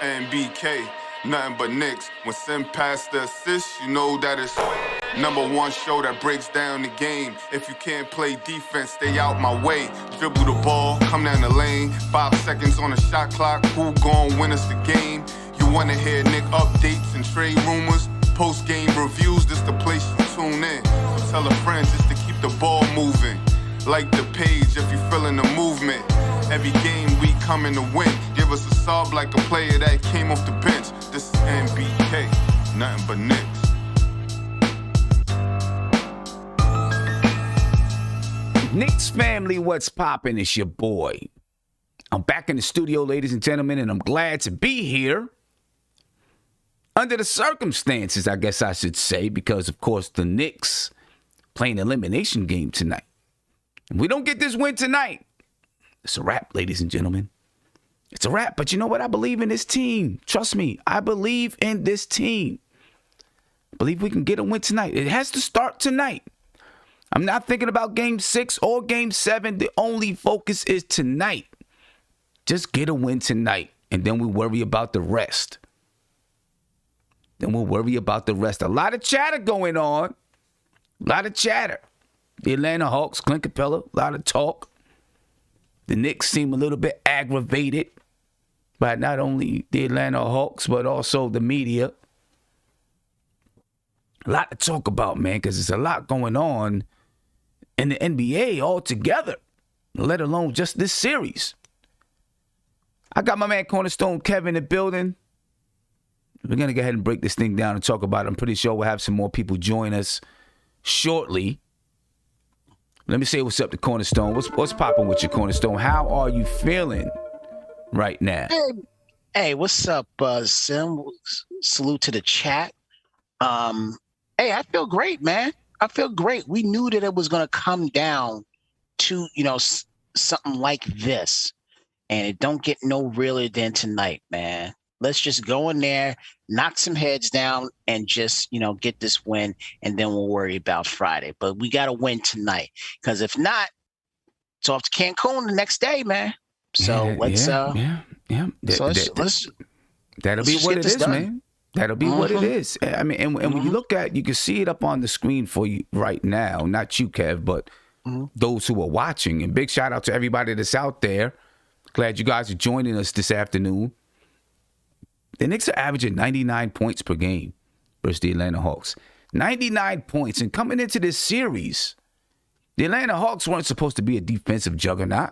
NBK, nothing but Knicks. When Sim passed the assist, you know that it's #1 show that breaks down the game. If you can't play defense, stay out my way. Dribble the ball, come down the lane. 5 seconds on the shot clock, who gon' win us the game? You wanna hear Nick updates and trade rumors? Post-game reviews, this the place you tune in. So tell a friend just to keep the ball moving. Like the page if you feeling the movement. Every game we coming to win. Give us a sub like a player that came off the bench. This is NBK, nothing but Knicks. Knicks family, what's poppin'? It's your boy. I'm back in the studio, ladies and gentlemen, and I'm glad to be here. Under the circumstances, I guess I should say, because, of course, the Knicks playing an elimination game tonight. If we don't get this win tonight, it's a wrap, ladies and gentlemen. It's a wrap, but you know what? I believe in this team. Trust me, I believe in this team. I believe we can get a win tonight. It has to start tonight. I'm not thinking about Game 6 or Game 7. The only focus is tonight. Just get a win tonight, and then we worry about the rest. Then we'll worry about the rest. A lot of chatter going on. A lot of chatter. The Atlanta Hawks, Clint Capela, a lot of talk. The Knicks seem a little bit aggravated by not only the Atlanta Hawks, but also the media. A lot to talk about, man, because there's a lot going on in the NBA altogether, let alone just this series. I got my man Cornerstone Kevin in the building. We're going to go ahead and break this thing down and talk about it. I'm pretty sure we'll have some more people join us shortly. Let me say what's up to Cornerstone. What's popping with you, Cornerstone? How are you feeling right now? Hey, what's up, Sim? Salute to the chat. Hey, I feel great, man. I feel great. We knew that it was going to come down to, something like this. And it don't get no realer than tonight, man. Let's just go in there, knock some heads down, and just, get this win, and then we'll worry about Friday. But we got to win tonight, because if not, it's off to Cancun the next day, man. So let's So that'll be what it is, man. That'll be what it is. I mean, and when you look at, you can see it up on the screen for you right now. Not you, Kev, but those who are watching. And big shout out to everybody that's out there. Glad you guys are joining us this afternoon. The Knicks are averaging 99 points per game versus the Atlanta Hawks. 99 points. And coming into this series, the Atlanta Hawks weren't supposed to be a defensive juggernaut.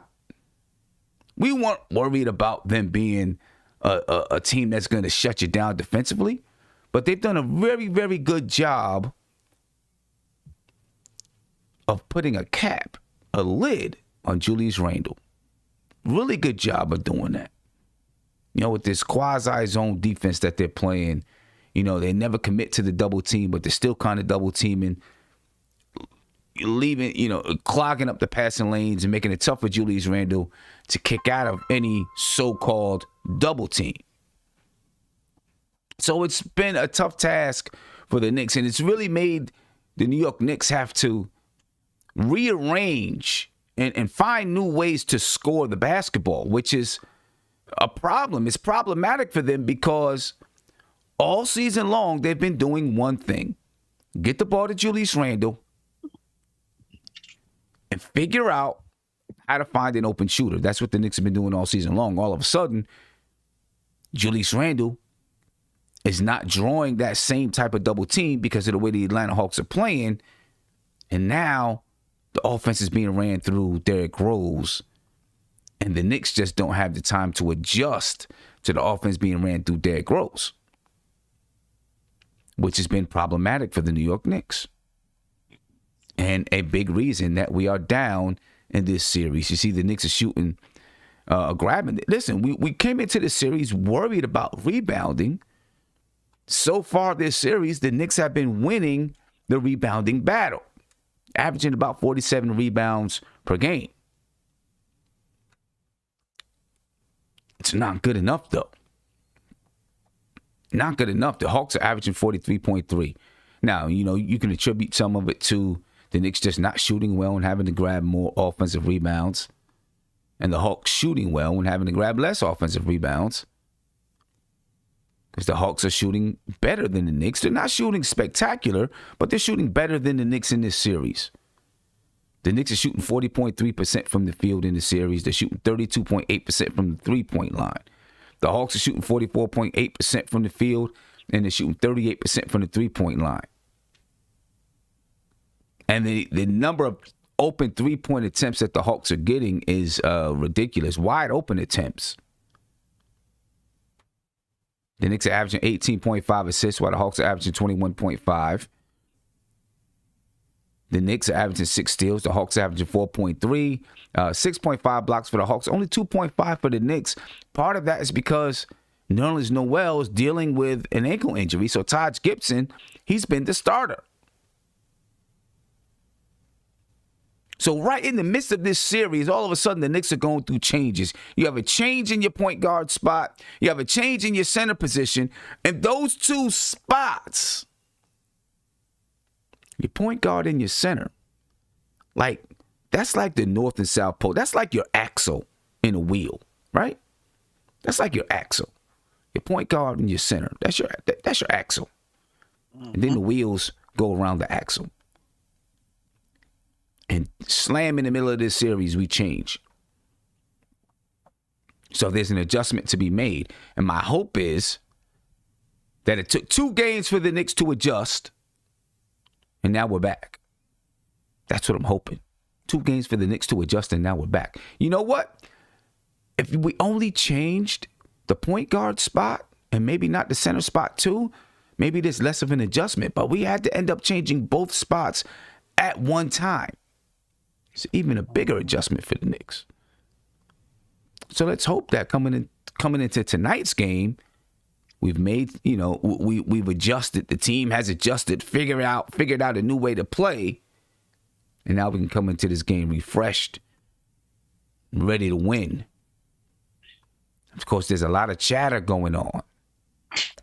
We weren't worried about them being a team that's going to shut you down defensively. But they've done a very, very good job of putting a lid on Julius Randle. Really good job of doing that. With this quasi-zone defense that they're playing, they never commit to the double team, but they're still kind of double teaming, leaving, clogging up the passing lanes and making it tough for Julius Randle to kick out of any so-called double team. So it's been a tough task for the Knicks, and it's really made the New York Knicks have to rearrange and find new ways to score the basketball, which is a problem. It's problematic for them because all season long they've been doing one thing: get the ball to Julius Randle and figure out how to find an open shooter. That's what the Knicks have been doing all season long. All of a sudden, Julius Randle is not drawing that same type of double team because of the way the Atlanta Hawks are playing, and now the offense is being ran through Derrick Rose. And the Knicks just don't have the time to adjust to the offense being ran through Derrick Rose, which has been problematic for the New York Knicks. And a big reason that we are down in this series. You see, the Knicks are shooting, grabbing. Listen, we came into this series worried about rebounding. So far this series, the Knicks have been winning the rebounding battle, averaging about 47 rebounds per game. It's not good enough, though. Not good enough. The Hawks are averaging 43.3. Now, you can attribute some of it to the Knicks just not shooting well and having to grab more offensive rebounds, and the Hawks shooting well and having to grab less offensive rebounds. because the Hawks are shooting better than the Knicks. They're not shooting spectacular, but they're shooting better than the Knicks in this series. The Knicks are shooting 40.3% from the field in the series. They're shooting 32.8% from the three-point line. The Hawks are shooting 44.8% from the field, and they're shooting 38% from the three-point line. And the number of open three-point attempts that the Hawks are getting is ridiculous. Wide open attempts. The Knicks are averaging 18.5 assists, while the Hawks are averaging 21.5. The Knicks are averaging 6 steals. The Hawks are averaging 4.3. 6.5 blocks for the Hawks. Only 2.5 for the Knicks. Part of that is because Nerlens Noel is dealing with an ankle injury. So Taj Gibson, he's been the starter. So right in the midst of this series, all of a sudden the Knicks are going through changes. You have a change in your point guard spot. You have a change in your center position. And those two spots, your point guard and your center, like, that's like the north and south pole. That's like your axle in a wheel, right? That's like your axle. Your point guard and your center. That's your axle. And then the wheels go around the axle. And slam in the middle of this series, we change. So there's an adjustment to be made. And my hope is that it took 2 games for the Knicks to adjust. And now we're back. That's what I'm hoping. 2 games for the Knicks to adjust, and now we're back. You know what? If we only changed the point guard spot and maybe not the center spot too, maybe there's less of an adjustment. But we had to end up changing both spots at one time. It's even a bigger adjustment for the Knicks. So let's hope that coming into tonight's game, we've made, we've adjusted. The team has adjusted, figured out a new way to play. And now we can come into this game refreshed, ready to win. Of course, there's a lot of chatter going on.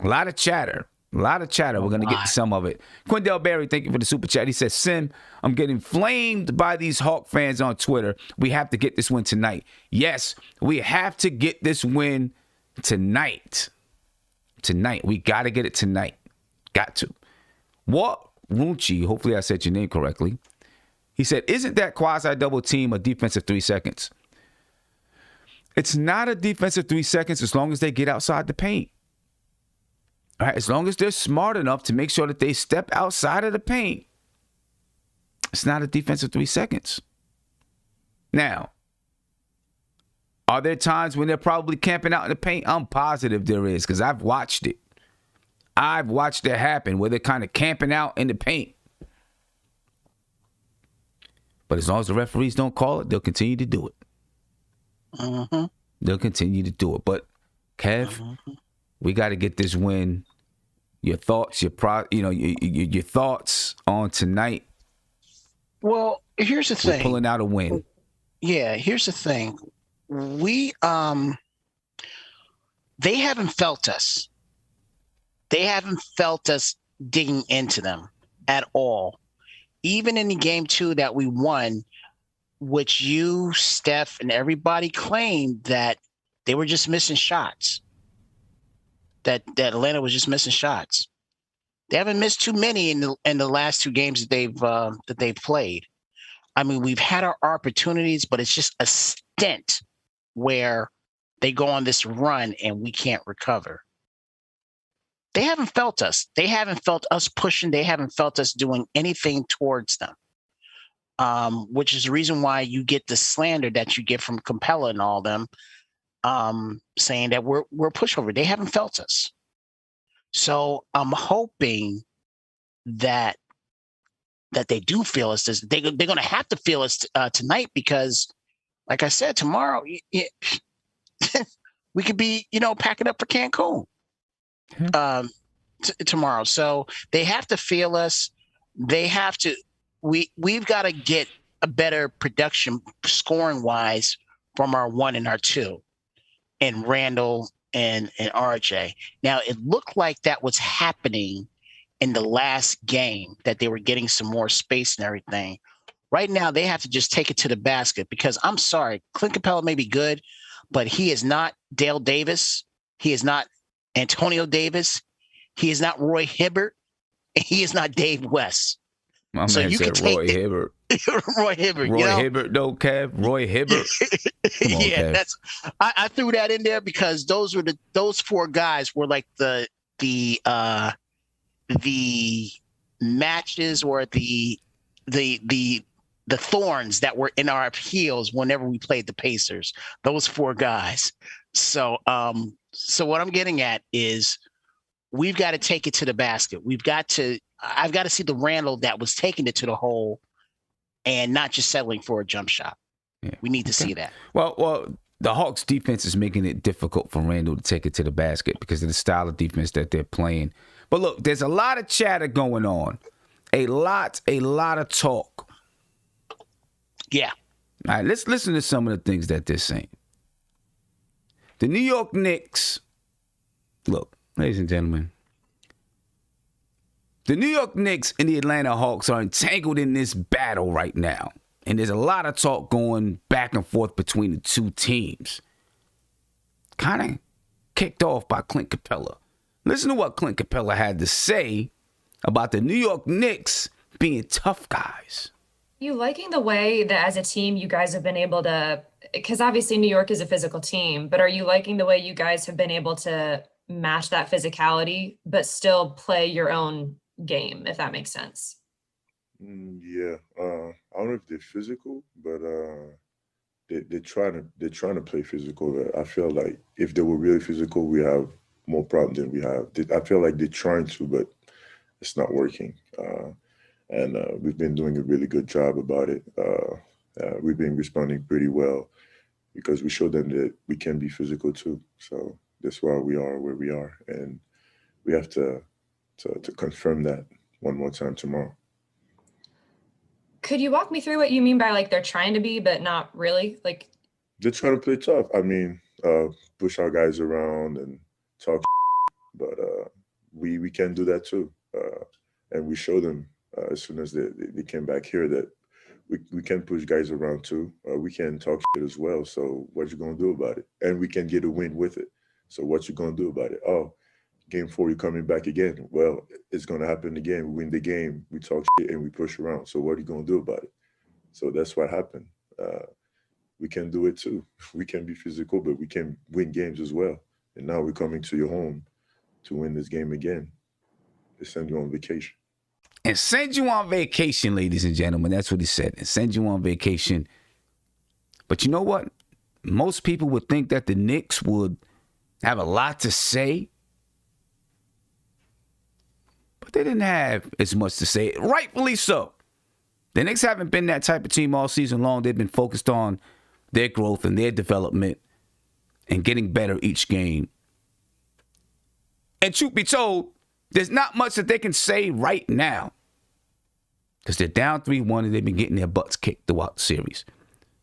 A lot of chatter. We're going to get to some of it. Quindell Barry, thank you for the super chat. He says, Sim, I'm getting flamed by these Hawk fans on Twitter. We have to get this win tonight. Yes, we have to get this win tonight. Tonight. We got to get it tonight. Got to. What? Runchi, hopefully I said your name correctly. He said, isn't that quasi-double team a defensive 3 seconds? It's not a defensive 3 seconds as long as they get outside the paint. All right, as long as they're smart enough to make sure that they step outside of the paint, it's not a defensive 3 seconds. Now, are there times when they're probably camping out in the paint? I'm positive there is, because I've watched it. I've watched it happen where they're kind of camping out in the paint. But as long as the referees don't call it, they'll continue to do it. Mm-hmm. They'll continue to do it. But, Kev, we got to get this win. Your thoughts, your thoughts on tonight. Well, here's the thing. We're pulling out a win. Yeah, here's the thing. We they haven't felt us. They haven't felt us digging into them at all. Even in the game 2 that we won, which you, Steph, and everybody claimed that they were just missing shots. That Atlanta was just missing shots. They haven't missed too many in the last 2 games that they've played. I mean, we've had our opportunities, but it's just a stint where they go on this run and we can't recover. They haven't felt us. They haven't felt us pushing. They haven't felt us doing anything towards them, which is the reason why you get the slander that you get from Capela and all them, saying that we're pushover. They haven't felt us. So I'm hoping that they do feel us. They're going to have to feel us tonight because, like I said, tomorrow we could be, packing up for Cancun tomorrow. So they have to feel us. They have to. We've got to get a better production scoring wise from our 1 and our 2. And Randle and RJ. Now, it looked like that was happening in the last game, that they were getting some more space and everything. Right now, they have to just take it to the basket because I'm sorry, Clint Capela may be good, but he is not Dale Davis. He is not Antonio Davis, he is not Roy Hibbert, and he is not Dave West. My So man you can said take Roy Hibbert. Roy Hibbert. Roy Hibbert, though, Kev. Roy Hibbert. Come on, Yeah, Kev. I threw that in there because those four guys were like the matches or the thorns that were in our heels whenever we played the Pacers. Those four guys. So what I'm getting at is we've got to take it to the basket. I've got to see the Randle that was taking it to the hole and not just settling for a jump shot. Yeah. We need to see that. Well, the Hawks defense is making it difficult for Randle to take it to the basket because of the style of defense that they're playing. But look, there's a lot of chatter going on. A lot of talk. Yeah. All right, let's listen to some of the things that they're saying. The New York Knicks, look, ladies and gentlemen, the New York Knicks and the Atlanta Hawks are entangled in this battle right now. And there's a lot of talk going back and forth between the two teams. Kind of kicked off by Clint Capela. Listen to what Clint Capela had to say about the New York Knicks being tough guys. You liking the way that as a team you guys have been able to, because obviously New York is a physical team, but are you liking the way you guys have been able to match that physicality, but still play your own game, if that makes sense? Yeah, I don't know if they're physical, but they're trying to play physical. I feel like if they were really physical, we have more problem than we have. I feel like they're trying to, but it's not working. And we've been doing a really good job about it. We've been responding pretty well because we showed them that we can be physical too. So that's why we are where we are, and we have to confirm that one more time tomorrow. Could you walk me through what you mean by like they're trying to be, but not really? Like they're trying to play tough. I mean, push our guys around and talk, but we can do that too. And we show them as soon as they came back here that we can push guys around too. We can talk shit as well. So what you gonna do about it? And we can get a win with it. So what you gonna do about it? Oh, game 4, you're coming back again. Well, it's gonna happen again. We win the game, we talk shit and we push around. So what are you gonna do about it? So that's what happened. We can do it too. We can be physical, but we can win games as well. And now we're coming to your home to win this game again. They send you on vacation. And send you on vacation, ladies and gentlemen. That's what he said. And send you on vacation. But you know what? Most people would think that the Knicks would have a lot to say. But they didn't have as much to say. Rightfully so. The Knicks haven't been that type of team all season long. They've been focused on their growth and their development and getting better each game. And truth be told, there's not much that they can say right now because they're down 3-1 and they've been getting their butts kicked throughout the series.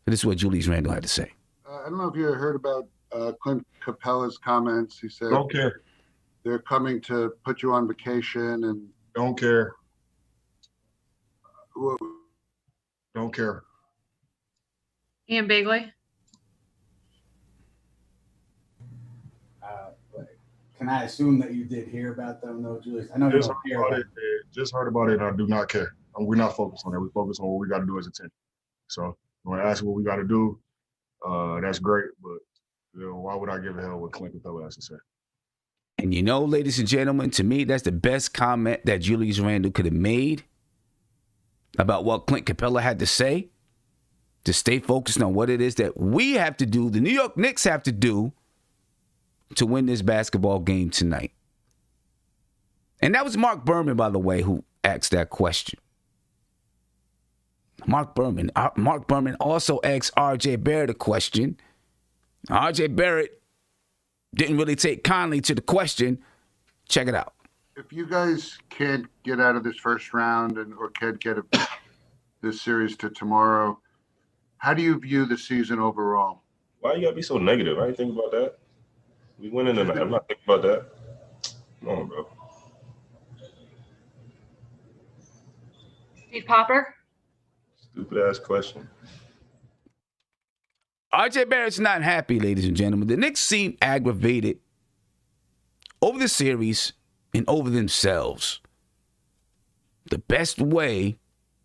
And this is what Julius Randle had to say. I don't know if you heard about Clint Capela's comments. He said, "Don't care. They're coming to put you on vacation and Don't care. well, Don't care." Ian Bigley. Can I assume that you did hear about them, though, Julius? I know you Just don't heard care about about it. Just heard about it. And I do not care. And we're not focused on that. We focus on what we got to do as a team. So when I ask what we got to do, that's great. But why would I give a hell what Clint Capela has to say? And you know, ladies and gentlemen, to me, that's the best comment that Julius Randle could have made about what Clint Capela had to say, to stay focused on what it is that we have to do, the New York Knicks have to do to win this basketball game tonight. And that was Mark Berman, by the way, who asked that question. Mark Berman also asked R.J. Barrett a question. R.J. Barrett didn't really take kindly to the question. Check it out. if you guys can't get out of this first round or can't get this series to tomorrow, how do you view the season overall? Why you gotta be so negative? I ain't think about that. We winning tonight. I'm not thinking about that. Come on, bro. Steve Popper. Stupid ass question. RJ Barrett's not happy, ladies and gentlemen. The Knicks seem aggravated the series and over themselves. The best way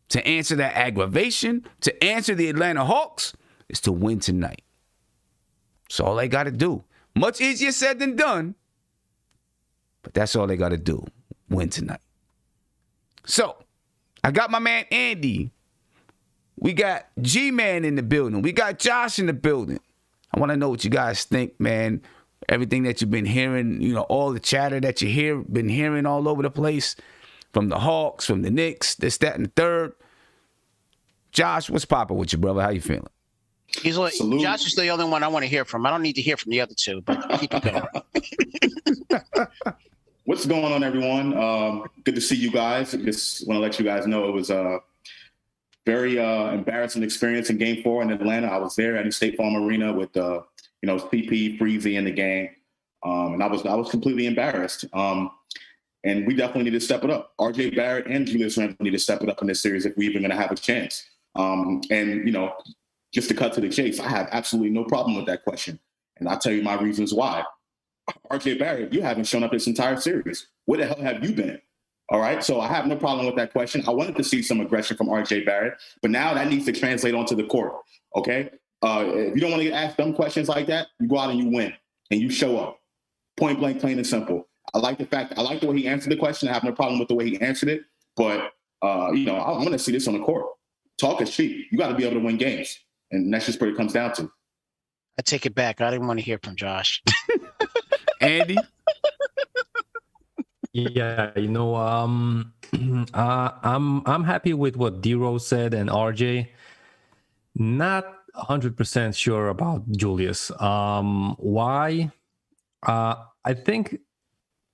to answer that aggravation, to answer the Atlanta Hawks, is to win tonight. That's all they got to do. Much easier said than done, but that's all they got to do. Win tonight. So, I got my man Andy. We got G-Man in the building. We got Josh in the building. I want to know what you guys think, man. Everything that you've been hearing, you know, all the chatter that been hearing all over the place from the Hawks, from the Knicks, this, that, and the third. Josh, what's poppin' with you, brother? How you feeling? Josh is the only one I want to hear from. I don't need to hear from the other two, but keep it going. What's going on, everyone? Good to see you guys. Just want to let you guys know it was a very embarrassing experience in Game 4 in Atlanta. I was there at the State Farm Arena with, CP, Freezy in the game, and I was completely embarrassed. And we definitely need to step it up. RJ Barrett and Julius Randle need to step it up in this series if we're even going to have a chance. Just to cut to the chase, I have absolutely no problem with that question. And I'll tell you my reasons why. RJ Barrett, you haven't shown up this entire series. Where the hell have you been? All right. So I have no problem with that question. I wanted to see some aggression from RJ Barrett, but now that needs to translate onto the court. OK, if you don't want to get asked dumb questions like that, you go out and you win and you show up. Point blank, plain and simple. I like the way he answered the question. I have no problem with the way he answered it. But, I want to see this on the court. Talk is cheap. You got to be able to win games. And that's just what it comes down to. I take it back. I didn't want to hear from Josh. Andy? Yeah, I'm happy with what D-Rose said and RJ. Not 100% sure about Julius. Why? I think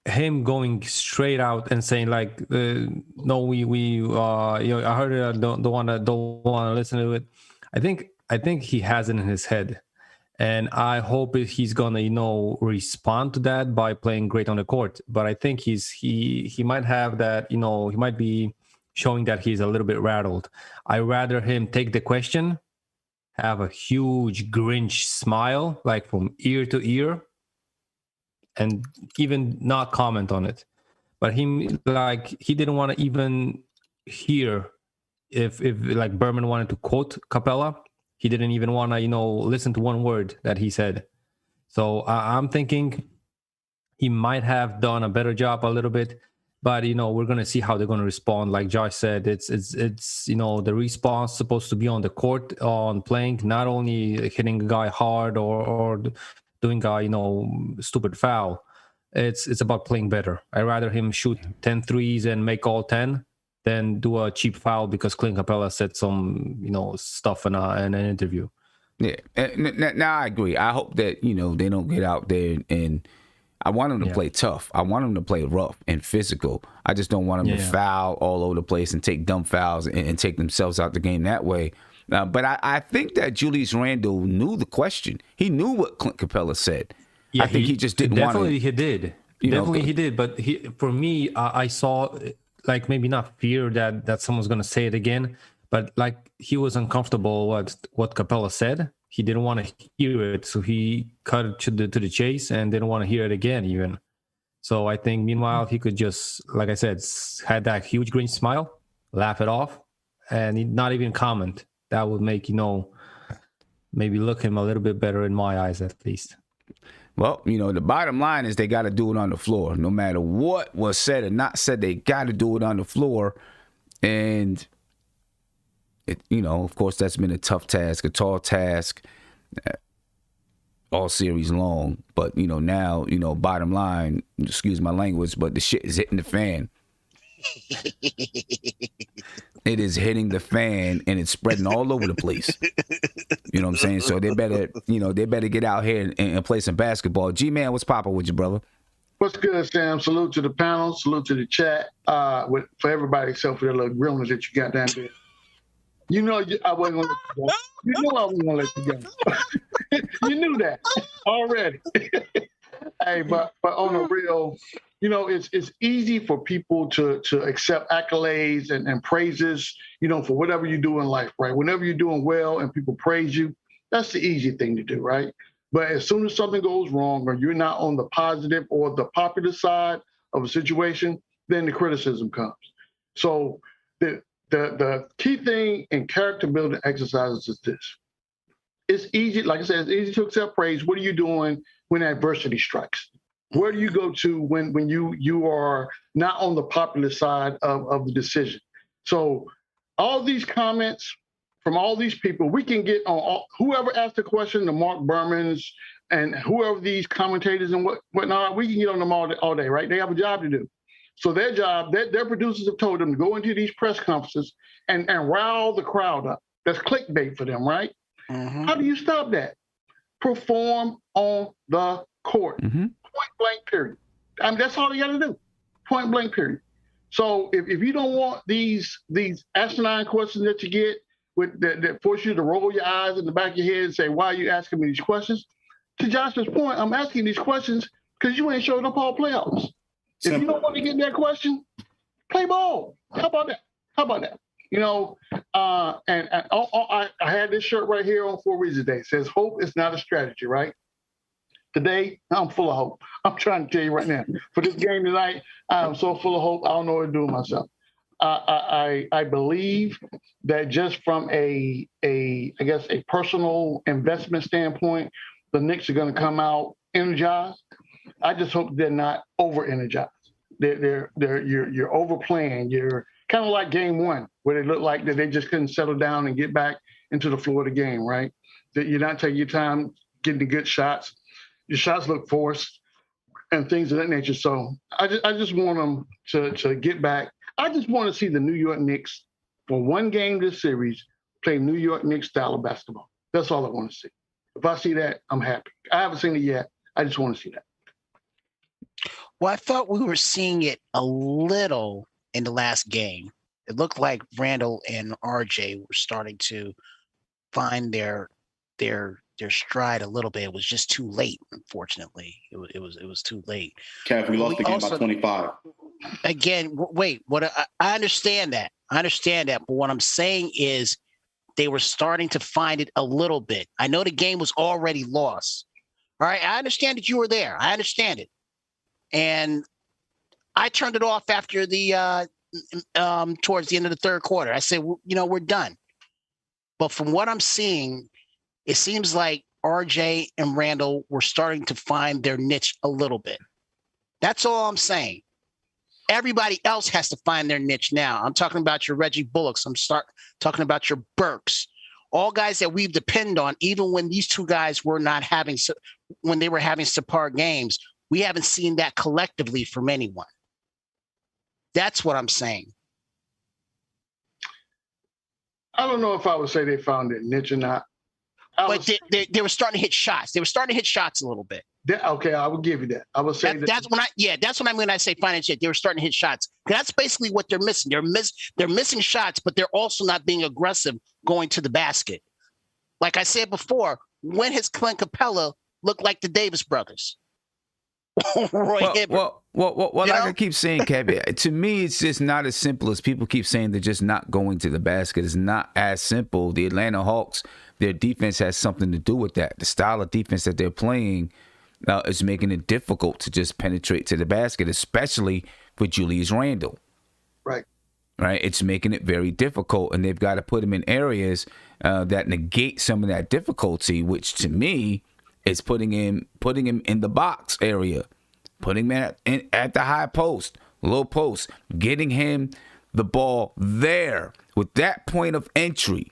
him going straight out and saying like, no, I heard it. I don't want to listen to it. I think he has it in his head, and I hope he's gonna respond to that by playing great on the court. But I think he might have that. He might be showing that he's a little bit rattled. I rather him take the question, have a huge Grinch smile like from ear to ear, and even not comment on it. But he didn't want to even hear if like Berman wanted to quote Capela. He didn't even want to, listen to one word that he said. So I'm thinking he might have done a better job a little bit, but we're gonna see how they're gonna respond. Like Josh said, it's the response supposed to be on the court, on playing, not only hitting a guy hard or doing a stupid foul. It's about playing better. I'd rather him shoot 10 threes and make all 10 than do a cheap foul because Clint Capela said some stuff in an interview. Yeah, now I agree. I hope that they don't get out there and I want them to play tough. I want them to play rough and physical. I just don't want them to foul all over the place and take dumb fouls and take themselves out the game that way. But I think that Julius Randle knew the question. He knew what Clint Capela said. Yeah, I think he just didn't want to. Definitely he did. Definitely he did. But for me, I saw like maybe not fear that someone's going to say it again, but like he was uncomfortable what Capela said. He didn't want to hear it, so he cut it to the chase and didn't want to hear it again even. So I think meanwhile he could just, like I said, had that huge green smile, laugh it off, and not even comment. That would make maybe look him a little bit better in my eyes at least. Well, the bottom line is they got to do it on the floor. No matter what was said or not said, they got to do it on the floor. And, of course, that's been a tough task, a tall task all series long. But, now, bottom line, excuse my language, but the shit is hitting the fan. It is hitting the fan and it's spreading all over the place. You know what I'm saying? So they better get out here and play some basketball. G-Man, what's poppin' with you, brother? What's good, Sam? Salute to the panel. Salute to the chat. For everybody except for the little grillings that you got down there. I wasn't going to let you go. You knew I wasn't going to let you go. You knew that already. Hey, but on the real, it's easy for people to accept accolades and praises, for whatever you do in life, right? Whenever you're doing well and people praise you, that's the easy thing to do, right? But as soon as something goes wrong or you're not on the positive or the popular side of a situation, then the criticism comes. So the key thing in character building exercises is this. It's easy, like I said, it's easy to accept praise. What are you doing when adversity strikes? Where do you go to when you are not on the popular side of the decision? So all these comments from all these people, we can get on whoever asked the question, the Mark Bermans and whoever these commentators and whatnot, we can get on them all day, right? They have a job to do. So their job, their producers have told them to go into these press conferences and rile the crowd up. That's clickbait for them, right? Mm-hmm. How do you stop that? Perform on the court. Mm-hmm. Point blank, period. I mean, that's all you got to do. Point blank, period. So if you don't want these asinine questions that you get that force you to roll your eyes in the back of your head and say, why are you asking me these questions? To Josh's point, I'm asking these questions because you ain't showing up all playoffs. Simple. If you don't want to get that question, play ball. How about that? You know, I had this shirt right here on 4 Reasons Day. It says, hope is not a strategy, right? Today, I'm full of hope. I'm trying to tell you right now. For this game tonight, I'm so full of hope, I don't know what to do with myself. I believe that just from I guess a personal investment standpoint, the Knicks are going to come out energized. I just hope they're not over-energized. You're overplaying. You're kind of like game one, where they look like that they just couldn't settle down and get back into the flow of the game, right? That you're not taking your time getting the good shots. Your shots look forced and things of that nature. So I just want them to get back. I just want to see the New York Knicks for one game this series play New York Knicks style of basketball. That's all I want to see. If I see that, I'm happy. I haven't seen it yet. I just want to see that. Well, I thought we were seeing it a little in the last game. It looked like Randle and RJ were starting to find their stride a little bit. It was just too late, unfortunately. It was too late. Kev, we lost the game by 25. Again, wait. I understand that. But what I'm saying is they were starting to find it a little bit. I know the game was already lost. All right, I understand that you were there. I understand it. And I turned it off after the towards the end of the third quarter. I said, we're done. But from what I'm seeing, it seems like RJ and Randle were starting to find their niche a little bit. That's all I'm saying. Everybody else has to find their niche now. I'm talking about your Reggie Bullocks. I'm talking about your Burks. All guys that we've depended on, even when these two guys were not having, when they were having subpar games, we haven't seen that collectively from anyone. That's what I'm saying. I don't know if I would say they found their niche or not. But they were starting to hit shots. They were starting to hit shots a little bit. Okay, I would give you that. I would say that's what I mean when I say finding shit. They were starting to hit shots. That's basically what they're missing. They're missing shots, but they're also not being aggressive going to the basket. Like I said before, when has Clint Capela looked like the Davis brothers? Well, like I keep saying, Kevin, to me, it's just not as simple as people keep saying. They're just not going to the basket. It's not as simple. The Atlanta Hawks, their defense has something to do with that. The style of defense that they're playing is making it difficult to just penetrate to the basket, especially for Julius Randle. Right. It's making it very difficult, and they've got to put him in areas that negate some of that difficulty, which to me is putting him in the box area, putting him at the high post, low post, getting him the ball there with that point of entry,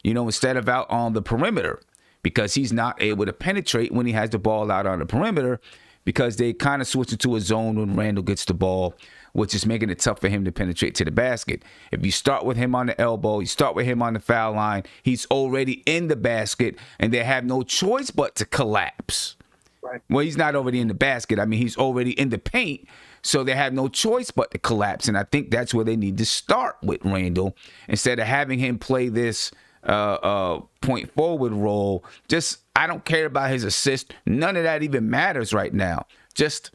instead of out on the perimeter, because he's not able to penetrate when he has the ball out on the perimeter, because they kind of switch into a zone when Randle gets the ball, which is making it tough for him to penetrate to the basket. If you start with him on the elbow, you start with him on the foul line, he's already in the basket, and they have no choice but to collapse. Right. Well, he's not already in the basket. I mean, he's already in the paint, so they have no choice but to collapse. And I think that's where they need to start with Randle, instead of having him play this point forward role. Just, I don't care about his assist. None of that even matters right now. Just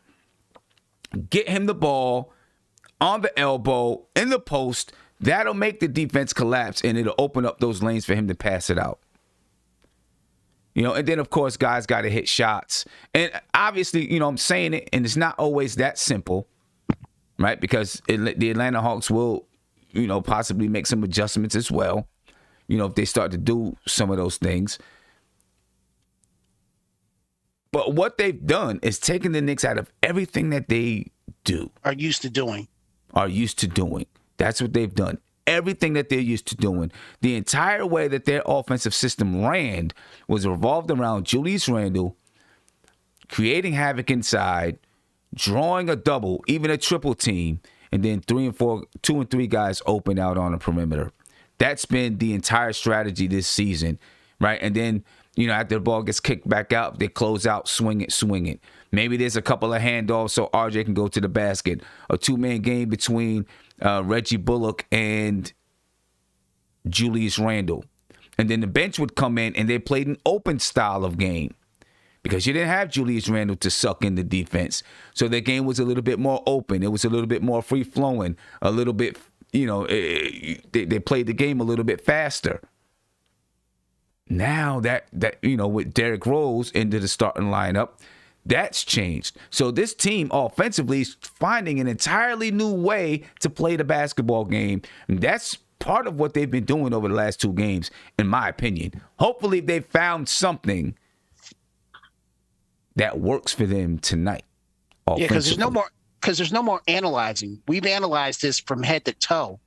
get him the ball on the elbow, in the post. That'll make the defense collapse, and it'll open up those lanes for him to pass it out. And then, of course, guys got to hit shots. And obviously, I'm saying it, and it's not always that simple, right? Because the Atlanta Hawks will, possibly make some adjustments as well, if they start to do some of those things. But what they've done is taken the Knicks out of everything that they do. Are used to doing. That's what they've done. Everything that they're used to doing. The entire way that their offensive system ran was revolved around Julius Randle, creating havoc inside, drawing a double, even a triple team, and then 2 and 3 guys open out on the perimeter. That's been the entire strategy this season, right? And then, after the ball gets kicked back out, they close out, swing it. Maybe there's a couple of handoffs so RJ can go to the basket. A 2-man game between Reggie Bullock and Julius Randle. And then the bench would come in and they played an open style of game because you didn't have Julius Randle to suck in the defense. So their game was a little bit more open. It was a little bit more free-flowing, a little bit, they played the game a little bit faster. Now that with Derrick Rose into the starting lineup, that's changed. So this team offensively is finding an entirely new way to play the basketball game. And that's part of what they've been doing over the last 2 games, in my opinion. Hopefully they've found something that works for them tonight. Yeah, because there's no more analyzing. We've analyzed this from head to toe,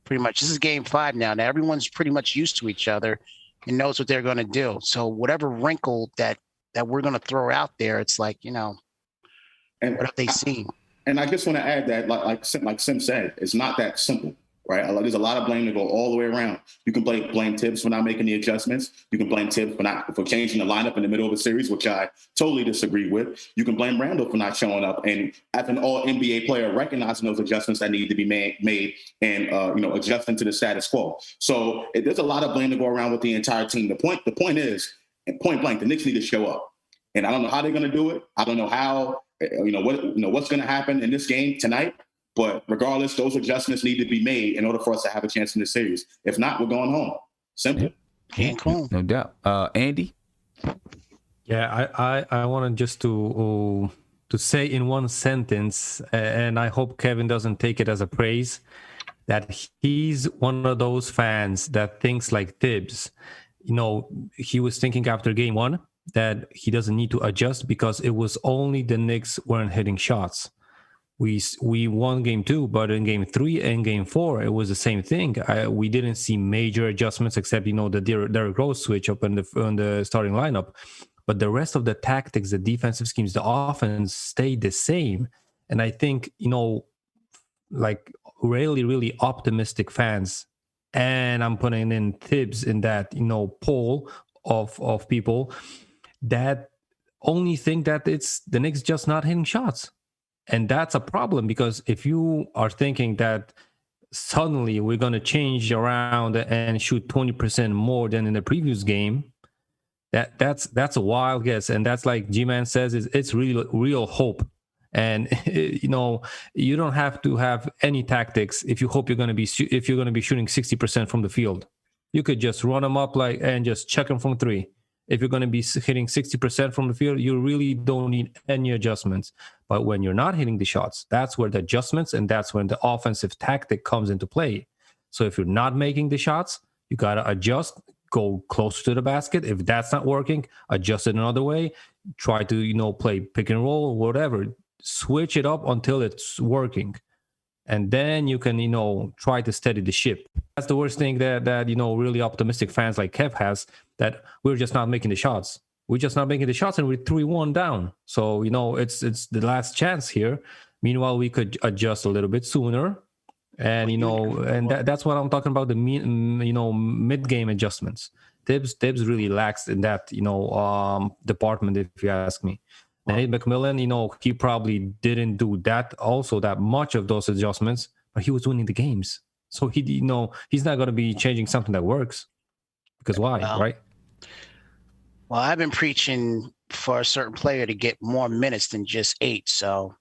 pretty much. This is game 5 now. Now everyone's pretty much used to each other and knows what they're going to do. So whatever wrinkle that we're going to throw out there, it's like, and what have they seen? And I just want to add that, like Sim said, it's not that simple, right? There's a lot of blame to go all the way around. You can blame Tibbs for not making the adjustments. You can blame Tibbs for changing the lineup in the middle of a series, which I totally disagree with. You can blame Randle for not showing up, and as an all-NBA player, recognizing those adjustments that need to be made and adjusting to the status quo. So there's a lot of blame to go around with the entire team. The point is, point blank, the Knicks need to show up, and I don't know how they're going to do it. I don't know how. What's going to happen in this game tonight. But regardless, those adjustments need to be made in order for us to have a chance in this series. If not, we're going home. Simple. No doubt. Andy? Yeah, I wanted just to say in one sentence, and I hope Kevin doesn't take it as a praise, that he's one of those fans that thinks like Tibbs. He was thinking after game 1 that he doesn't need to adjust because it was only the Knicks weren't hitting shots. We won game 2, but in game 3 and game 4, it was the same thing. We didn't see major adjustments except, the Derrick Rose switch up on the starting lineup. But the rest of the tactics, the defensive schemes, the offense stayed the same. And I think, like really, really optimistic fans, and I'm putting in Tibbs in that, poll of people that only think that it's the Knicks just not hitting shots. And that's a problem, because if you are thinking that suddenly we're going to change around and shoot 20% more than in the previous game, that's a wild guess. And that's, like G-Man says, it's real hope. And you don't have to have any tactics if you hope you're going to be shooting 60% from the field. You could just run them up and just check them from 3. If you're going to be hitting 60% from the field, you really don't need any adjustments. But when you're not hitting the shots, that's where the adjustments and that's when the offensive tactic comes into play. So if you're not making the shots, you got to adjust, go closer to the basket. If that's not working, adjust it another way. Try to, play pick and roll, whatever. Switch it up until it's working. And then you can, try to steady the ship. That's the worst thing that really optimistic fans like Kev has, that we're just not making the shots. We're just not making the shots and we're 3-1 down. So, it's the last chance here. Meanwhile, we could adjust a little bit sooner. And, that's what I'm talking about, the mid-game adjustments. Tibbs really lacks in that, department, if you ask me. Nate McMillan, he probably didn't do that much of those adjustments, but he was winning the games. So he's not going to be changing something that works. Because why, right? Well, I've been preaching for a certain player to get more minutes than just 8. So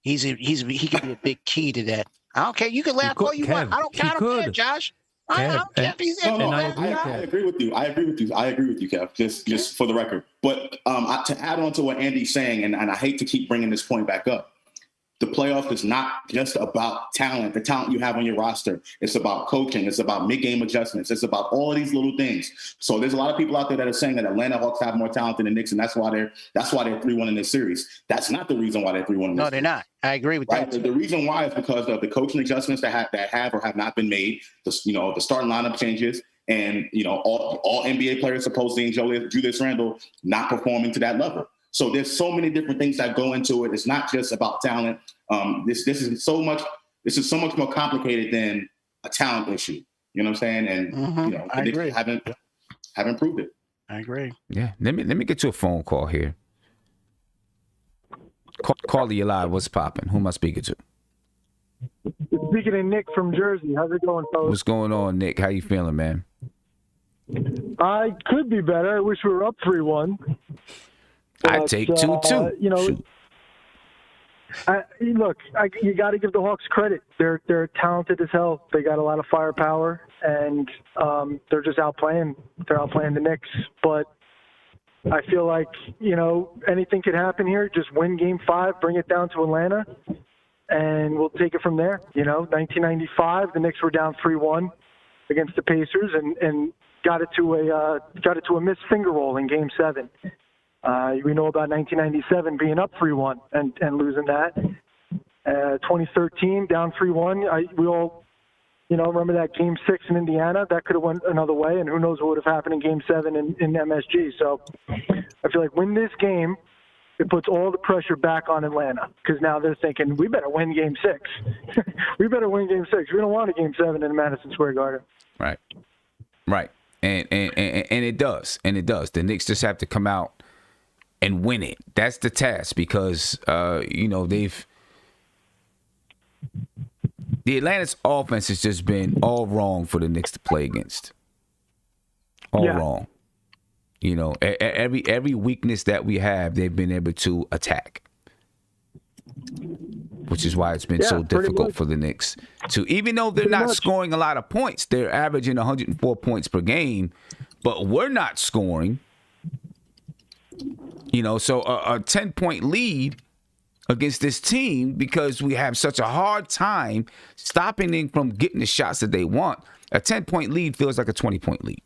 he could be a big key to that. I don't care. You can laugh all you want. I don't care, Josh. I agree with you. I agree with you, Kev. Just for the record. But to add on to what Andy's saying, and I hate to keep bringing this point back up, the playoff is not just about talent, the talent you have on your roster. It's about coaching. It's about mid-game adjustments. It's about all of these little things. So there's a lot of people out there that are saying that Atlanta Hawks have more talent than the Knicks, and that's why they're 3-1 in this series. That's not the reason why they're 3-1 in this series. No, they're not. I agree with that. The reason why is because of the coaching adjustments that have or have not been made. The starting lineup changes, and all NBA players supposedly and Julius Randle not performing to that level. So there's so many different things that go into it. It's not just about talent. This is so much more complicated than a talent issue. You know what I'm saying? And I agree. Haven't proved it. I agree. Yeah. Let me get to a phone call here. Call you live. What's popping? Who am I speaking to? Speaking of Nick from Jersey. How's it going, fellas? What's going on, Nick? How you feeling, man? I could be better. I wish we were up 3-1. I'd take 2-2. You got to give the Hawks credit. They're talented as hell. They got a lot of firepower, and they're just outplaying. They're outplaying the Knicks. But I feel like anything could happen here. Just win Game 5, bring it down to Atlanta, and we'll take it from there. 1995, the Knicks were down 3-1 against the Pacers, and got it to a missed finger roll in Game 7. We know about 1997 being up 3-1 and losing that. 2013 down 3-1. We all, remember that Game 6 in Indiana. That could have went another way, and who knows what would have happened in Game 7 in MSG. So I feel like win this game, it puts all the pressure back on Atlanta, because now they're thinking we better win Game 6. We better win Game 6. We don't want a Game 7 in Madison Square Garden. Right. And it does. The Knicks just have to come out and win it. That's the task, because the Atlanta's offense has just been all wrong for the Knicks to play against. All wrong. Every weakness that we have, they've been able to attack, which is why it's been so difficult for the Knicks to, even though they're not scoring a lot of points, they're averaging 104 points per game, but we're not scoring. So a 10-point lead against this team, because we have such a hard time stopping them from getting the shots that they want. A 10-point lead feels like a 20-point lead.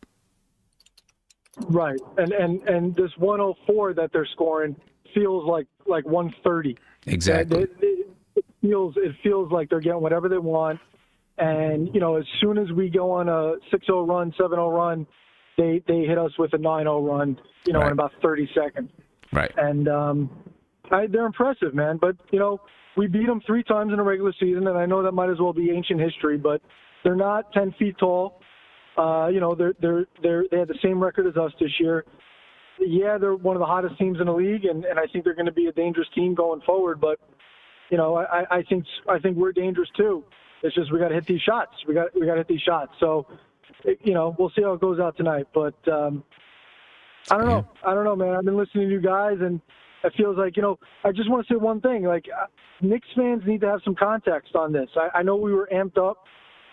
Right, and this 104 that they're scoring feels like 130. Exactly. It feels like they're getting whatever they want, and as soon as we go on a 6-0 run, 7-0 run, they hit us with a 9-0 run, in about 30 seconds. Right. And they're impressive, man. But we beat them 3 times in a regular season, and I know that might as well be ancient history, but they're not 10 feet tall. They had the same record as us this year. Yeah, they're one of the hottest teams in the league, and I think they're going to be a dangerous team going forward. But I think we're dangerous too. It's just we got to hit these shots. We got to hit these shots. So we'll see how it goes out tonight. But I don't know. I don't know, man. I've been listening to you guys, and it feels like I just want to say one thing. Like, Knicks fans need to have some context on this. I know we were amped up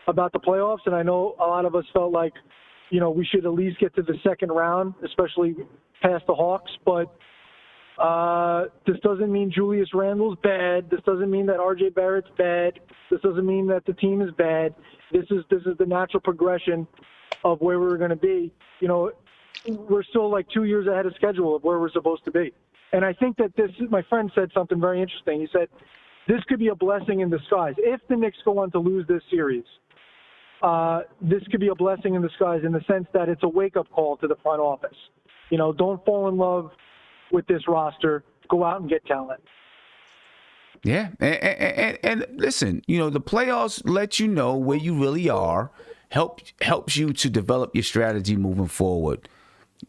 about the playoffs, and I know a lot of us felt like, we should at least get to the second round, especially past the Hawks. But this doesn't mean Julius Randle's bad. This doesn't mean that RJ Barrett's bad. This doesn't mean that the team is bad. This is the natural progression of where we're going to be. We're still like 2 years ahead of schedule of where we're supposed to be. And I think that my friend said something very interesting. He said, this could be a blessing in disguise. If the Knicks go on to lose this series, this could be a blessing in disguise in the sense that it's a wake-up call to the front office. Don't fall in love with this roster. Go out and get talent. Yeah, and listen, the playoffs let you know where you really are, helps you to develop your strategy moving forward,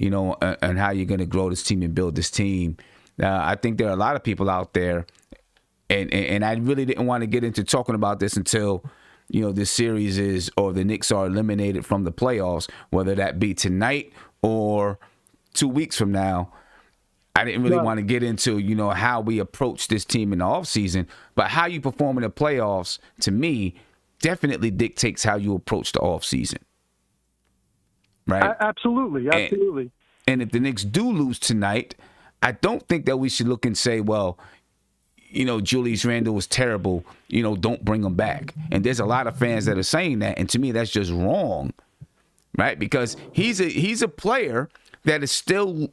and how you're going to grow this team and build this team. I think there are a lot of people out there, and I really didn't want to get into talking about this until this series or the Knicks are eliminated from the playoffs, whether that be tonight or 2 weeks from now. I didn't really want to get into, how we approach this team in the offseason, but how you perform in the playoffs, to me, definitely dictates how you approach the offseason. right? Absolutely. And if the Knicks do lose tonight, I don't think that we should look and say, well, Julius Randle was terrible. Don't bring him back. And there's a lot of fans that are saying that, and to me, that's just wrong, right? Because he's a player that is still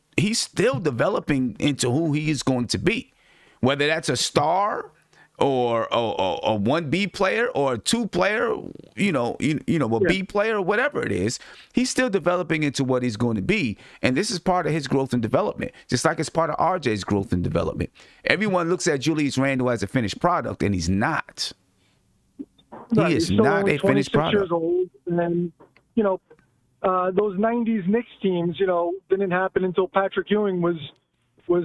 developing into who he is going to be, whether that's a star or a 1B player or a 2 player, a B player or whatever it is. He's still developing into what he's going to be, and this is part of his growth and development, just like it's part of RJ's growth and development. Everyone looks at Julius Randle as a finished product, and he's not. Right, he is he's still not only a finished 26 product. years old, and then those '90s Knicks teams, didn't happen until Patrick Ewing was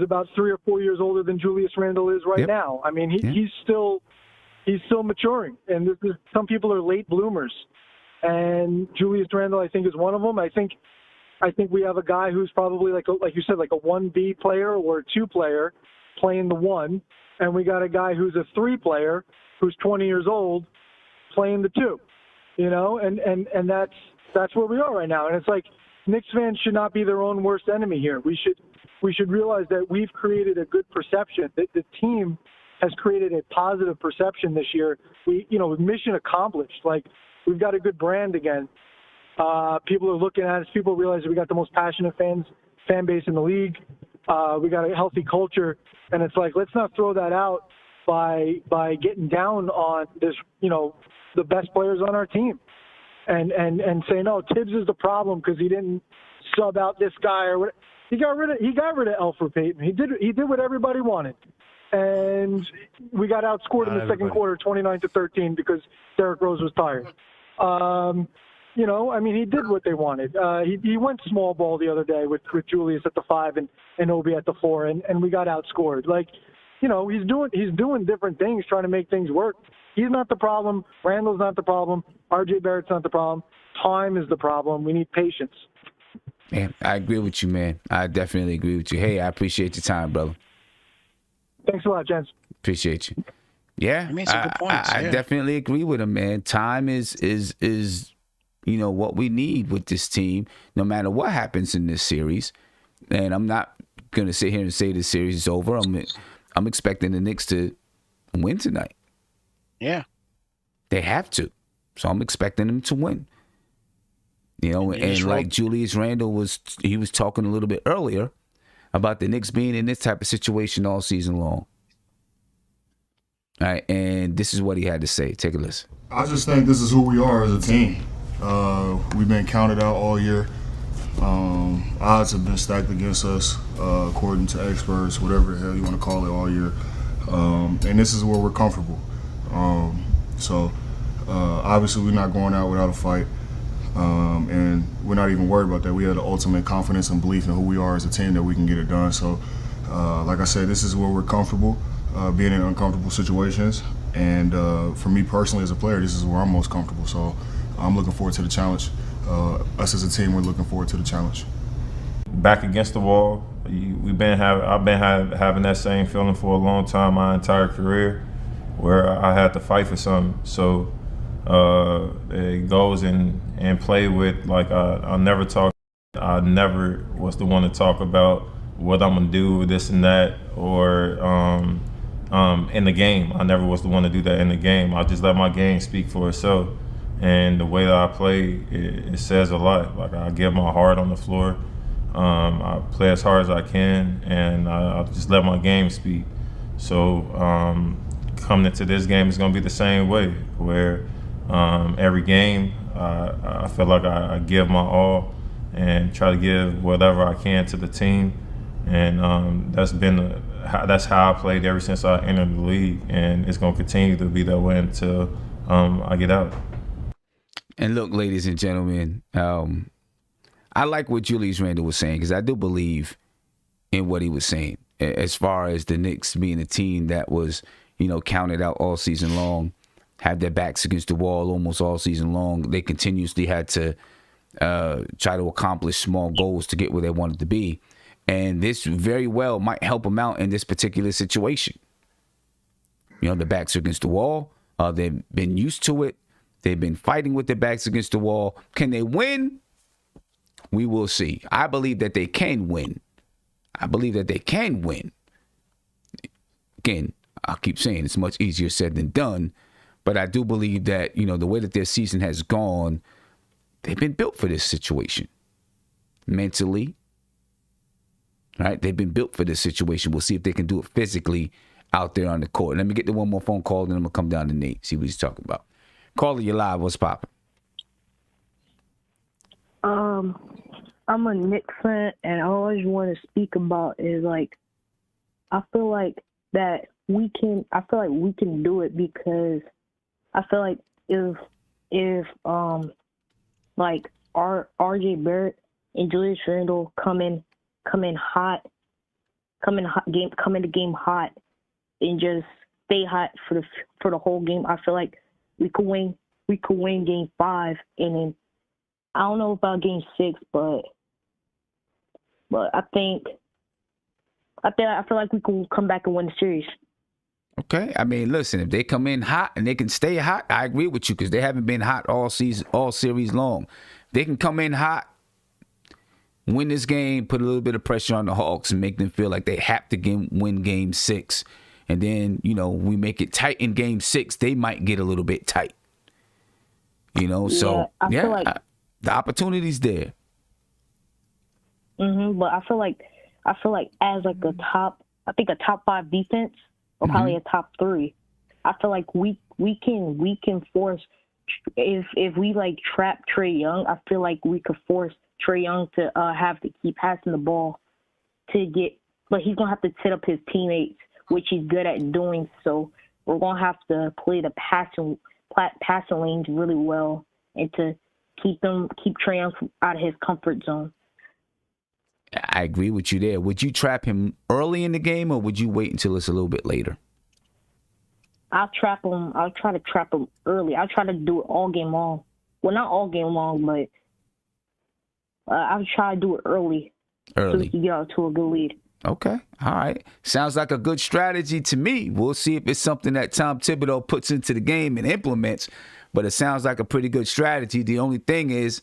about 3 or 4 years older than Julius Randle is right now. I mean, he's still maturing, and some people are late bloomers, and Julius Randle, I think, is one of them. I think we have a guy who's probably like you said, like a 1B player or a 2 player playing the 1, and we got a guy who's a 3 player who's 20 years old playing the 2. And that's where we are right now. And it's like Knicks fans should not be their own worst enemy here. We should realize that we've created a good perception. That the team has created a positive perception this year. Mission accomplished. Like, we've got a good brand again. People are looking at us. People realize that we got the most passionate fan base in the league. We got a healthy culture, and it's like, let's not throw that out by getting down on this. The best players on our team, and say, no, Tibbs is the problem because he didn't sub out this guy or what. He got rid of Elfrid Payton. He did what everybody wanted, and we got outscored in the second quarter, 29-13, because Derrick Rose was tired. He did what they wanted. He went small ball the other day with Julius at the 5 and Obi at the 4, and we got outscored. He's doing different things, trying to make things work. He's not the problem. Randall's not the problem. RJ Barrett's not the problem. Time is the problem. We need patience. Man, I agree with you, man. I definitely agree with you. Hey, I appreciate your time, brother. Thanks a lot, gents. Appreciate you. Yeah, He made some good points. I definitely agree with him, man. Time is what we need with this team, no matter what happens in this series. And I'm not gonna sit here and say this series is over. I'm expecting the Knicks to win tonight. Yeah, they have to. So I'm expecting them to win. And like Julius Randle was talking a little bit earlier about the Knicks being in this type of situation all season long. All right, and this is what he had to say. Take a listen. I just think this is who we are as a team. We've been counted out all year. Odds have been stacked against us, according to experts, whatever the hell you want to call it, all year. And this is where we're comfortable. Obviously we're not going out without a fight. And we're not even worried about that. We have the ultimate confidence and belief in who we are as a team that we can get it done. So, like I said, this is where we're comfortable, being in uncomfortable situations. And for me personally as a player, this is where I'm most comfortable. So I'm looking forward to the challenge. Us as a team, we're looking forward to the challenge. Back against the wall. I've been having that same feeling for a long time, my entire career, where I had to fight for something. So it goes and play with, like, I never was the one to talk about what I'm gonna do, this and that, or in the game. I never was the one to do that in the game. I just let my game speak for itself. And the way that I play, it says a lot. Like, I give my heart on the floor. I play as hard as I can, and I just let my game speak. So coming into this game is going to be the same way, where every game I feel like I give my all and try to give whatever I can to the team. And that's how I played ever since I entered the league, and it's going to continue to be that way until I get out. And look, ladies and gentlemen, I like what Julius Randle was saying, because I do believe in what he was saying as far as the Knicks being a team that was, counted out all season long, had their backs against the wall almost all season long. They continuously had to try to accomplish small goals to get where they wanted to be. And this very well might help them out in this particular situation. The backs are against the wall. They've been used to it. They've been fighting with their backs against the wall. Can they win? We will see. I believe that they can win. Again, I'll keep saying it's much easier said than done, but I do believe that, the way that their season has gone, they've been built for this situation. Mentally, right? They've been built for this situation. We'll see if they can do it physically out there on the court. Let me get the one more phone call, then I'm going to come down to Nate, see what he's talking about. Caller, you live. What's popping? I'm a Knicks fan, and I always want to speak about is, like, I feel like we can do it because I feel like if like RJ Barrett and Julius Randle come in the game hot and just stay hot for the whole game, I feel like we could win game 5, and then I don't know about game 6, but I feel like we can come back and win the series. Okay. I mean, listen, if they come in hot and they can stay hot, I agree with you because they haven't been hot all season, all series long. They can come in hot, win this game, put a little bit of pressure on the Hawks and make them feel like they have to win game 6. And then, we make it tight in game 6, they might get a little bit tight. So, I feel like the opportunity's there. But I feel like as like a top 5 defense or probably a top 3, I feel like we can force if we like trap Trae Young. I feel like we could force Trae Young to have to keep passing the ball but he's gonna have to set up his teammates, which he's good at doing. So we're gonna have to play the passing lanes really well and to keep Trae Young out of his comfort zone. I agree with you there. Would you trap him early in the game or would you wait until it's a little bit later? I'll trap him. I'll try to trap him early. I'll try to do it all game long. Well, not all game long, but I'll try to do it early. So we can get out to a good lead. Okay. All right. Sounds like a good strategy to me. We'll see if it's something that Tom Thibodeau puts into the game and implements, but it sounds like a pretty good strategy. The only thing is,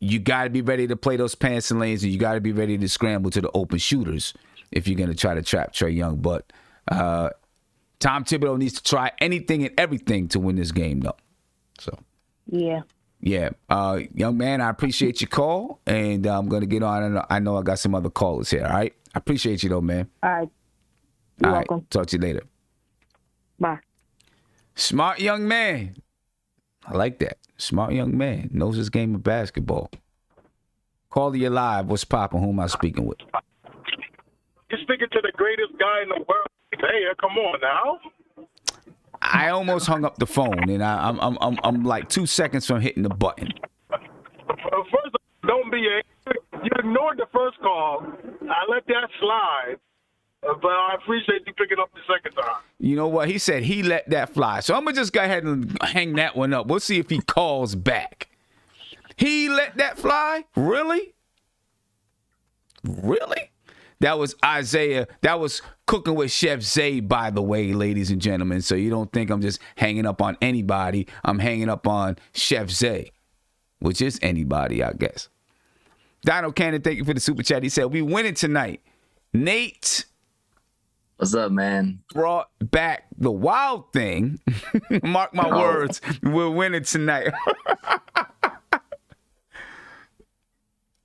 you got to be ready to play those passing lanes, and you got to be ready to scramble to the open shooters if you're going to try to trap Trae Young. But Tom Thibodeau needs to try anything and everything to win this game, though. So yeah. Young man, I appreciate your call, and I'm going to get on. I know I got some other callers here, all right? I appreciate you, though, man. All right. You're welcome. Talk to you later. Bye. Smart young man. I like that. Smart young man. Knows his game of basketball. Caller, you live. What's poppin'? Who am I speaking with? You're speaking to the greatest guy in the world. Hey, come on now. I almost hung up the phone, and I'm like 2 seconds from hitting the button. First, don't be angry. You ignored the first call. I let that slide, but I appreciate you picking up the second time. You know what? He said he let that fly. So I'm going to just go ahead and hang that one up. We'll see if he calls back. He let that fly? Really? Really? That was Isaiah. That was Cooking with Chef Zay, by the way, ladies and gentlemen. So you don't think I'm just hanging up on anybody. I'm hanging up on Chef Zay, which is anybody, I guess. Donald Cannon, thank you for the super chat. He said, we winning tonight. Nate. What's up, man? Brought back the wild thing. Mark my words. We're winning tonight.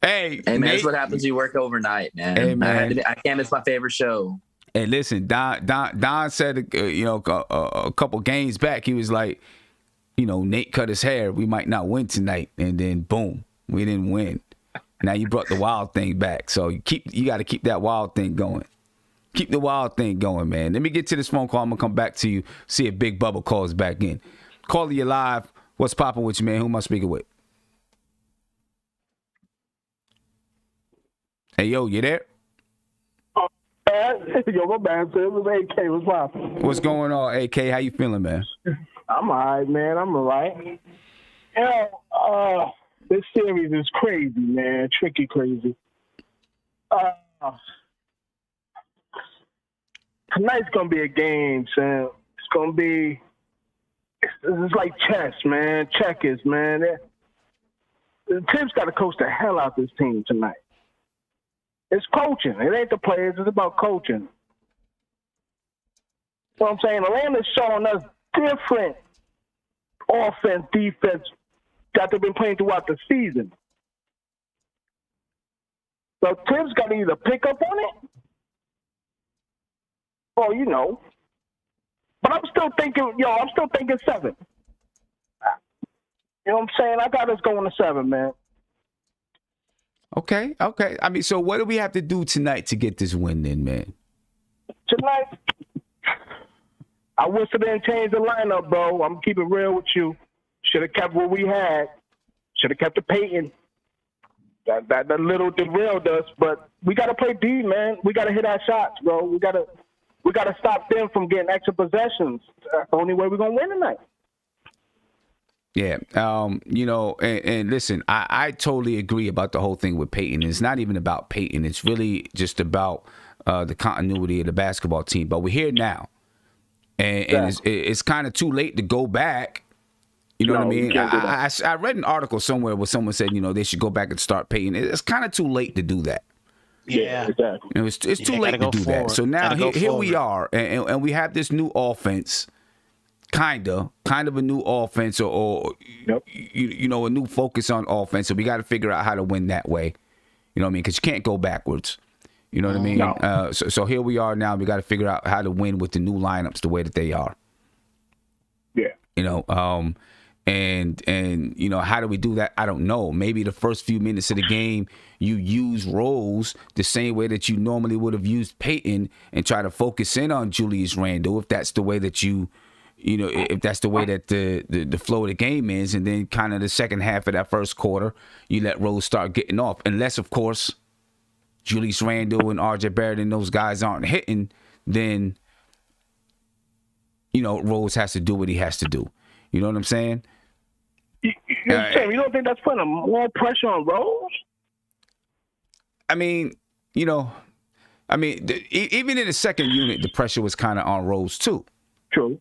Hey, man, Nate, that's what happens when you work overnight, man. Hey, man. I can't miss my favorite show. Hey, listen, Don said, a couple games back, he was like, Nate cut his hair. We might not win tonight. And then, boom, we didn't win. Now you brought the wild thing back. So you got to keep that wild thing going. Keep the wild thing going, man. Let me get to this phone call. I'm going to come back to you, see if Big Bubba calls back in. Caller, you live. What's popping with you, man? Who am I speaking with? Hey, yo, you there? Yo, my man, it was AK. What's poppin'? What's going on, AK? How you feeling, man? I'm all right, man. I'm all right. This series is crazy, man. Tricky crazy. Tonight's going to be a game, Sam. It's going to be... It's like chess, man. Checkers, man. Tibbs got to coach the hell out this team tonight. It's coaching. It ain't the players. It's about coaching. You know what I'm saying? Atlanta's showing us different offense, defense that they've been playing throughout the season. So Tibbs got to either pick up on it or, you know. But I'm still thinking 7. You know what I'm saying? I got us going to 7, man. Okay. I mean, so what do we have to do tonight to get this win then, man? Tonight, I wish they didn't change the lineup, bro. I'm keeping it real with you. Should have kept what we had. Should have kept the Peyton. That little derailed us, but we got to play D, man. We got to hit our shots, bro. We got to stop them from getting extra possessions. That's the only way we're going to win tonight. Yeah, you know, and listen, I totally agree about the whole thing with Peyton. It's not even about Peyton. It's really just about the continuity of the basketball team. But we're here now, and it's kind of too late to go back. You know what I mean? I read an article somewhere where someone said, you know, they should go back and start Peyton. It's kind of too late to do that. Yeah, exactly. You know, it's too late to do that. So now here we are, and we have this new offense. Kind of a new offense or you know, a new focus on offense. So we got to figure out how to win that way. You know what I mean? Because you can't go backwards. You know what I mean? No. So here we are now. We got to figure out how to win with the new lineups the way that they are. Yeah. You know, and you know, how do we do that? I don't know. Maybe the first few minutes of the game, you use Rose the same way that you normally would have used Peyton and try to focus in on Julius Randle if that's the way that you know, if that's the way that the flow of the game is, and then kind of the second half of that first quarter, you let Rose start getting off. Unless, of course, Julius Randle and RJ Barrett and those guys aren't hitting, then, you know, Rose has to do what he has to do. You know what I'm saying? You don't think that's putting more pressure on Rose? I mean, you know, even in the second unit, the pressure was kind of on Rose too. True.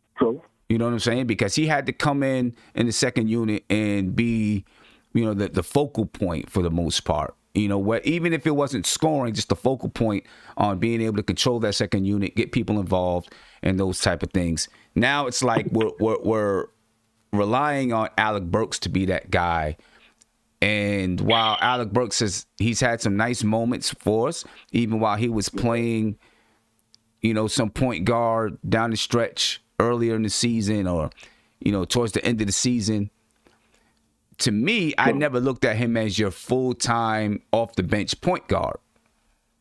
You know what I'm saying? Because he had to come in the second unit and be, you know, the focal point for the most part. You know, what, even if it wasn't scoring, just the focal point on being able to control that second unit, get people involved, and those type of things. Now it's like we're relying on Alec Burks to be that guy. And while Alec Burks he's had some nice moments for us, even while he was playing, you know, some point guard down the stretch earlier in the season, or, you know, towards the end of the season. To me, I never looked at him as your full-time off-the-bench point guard.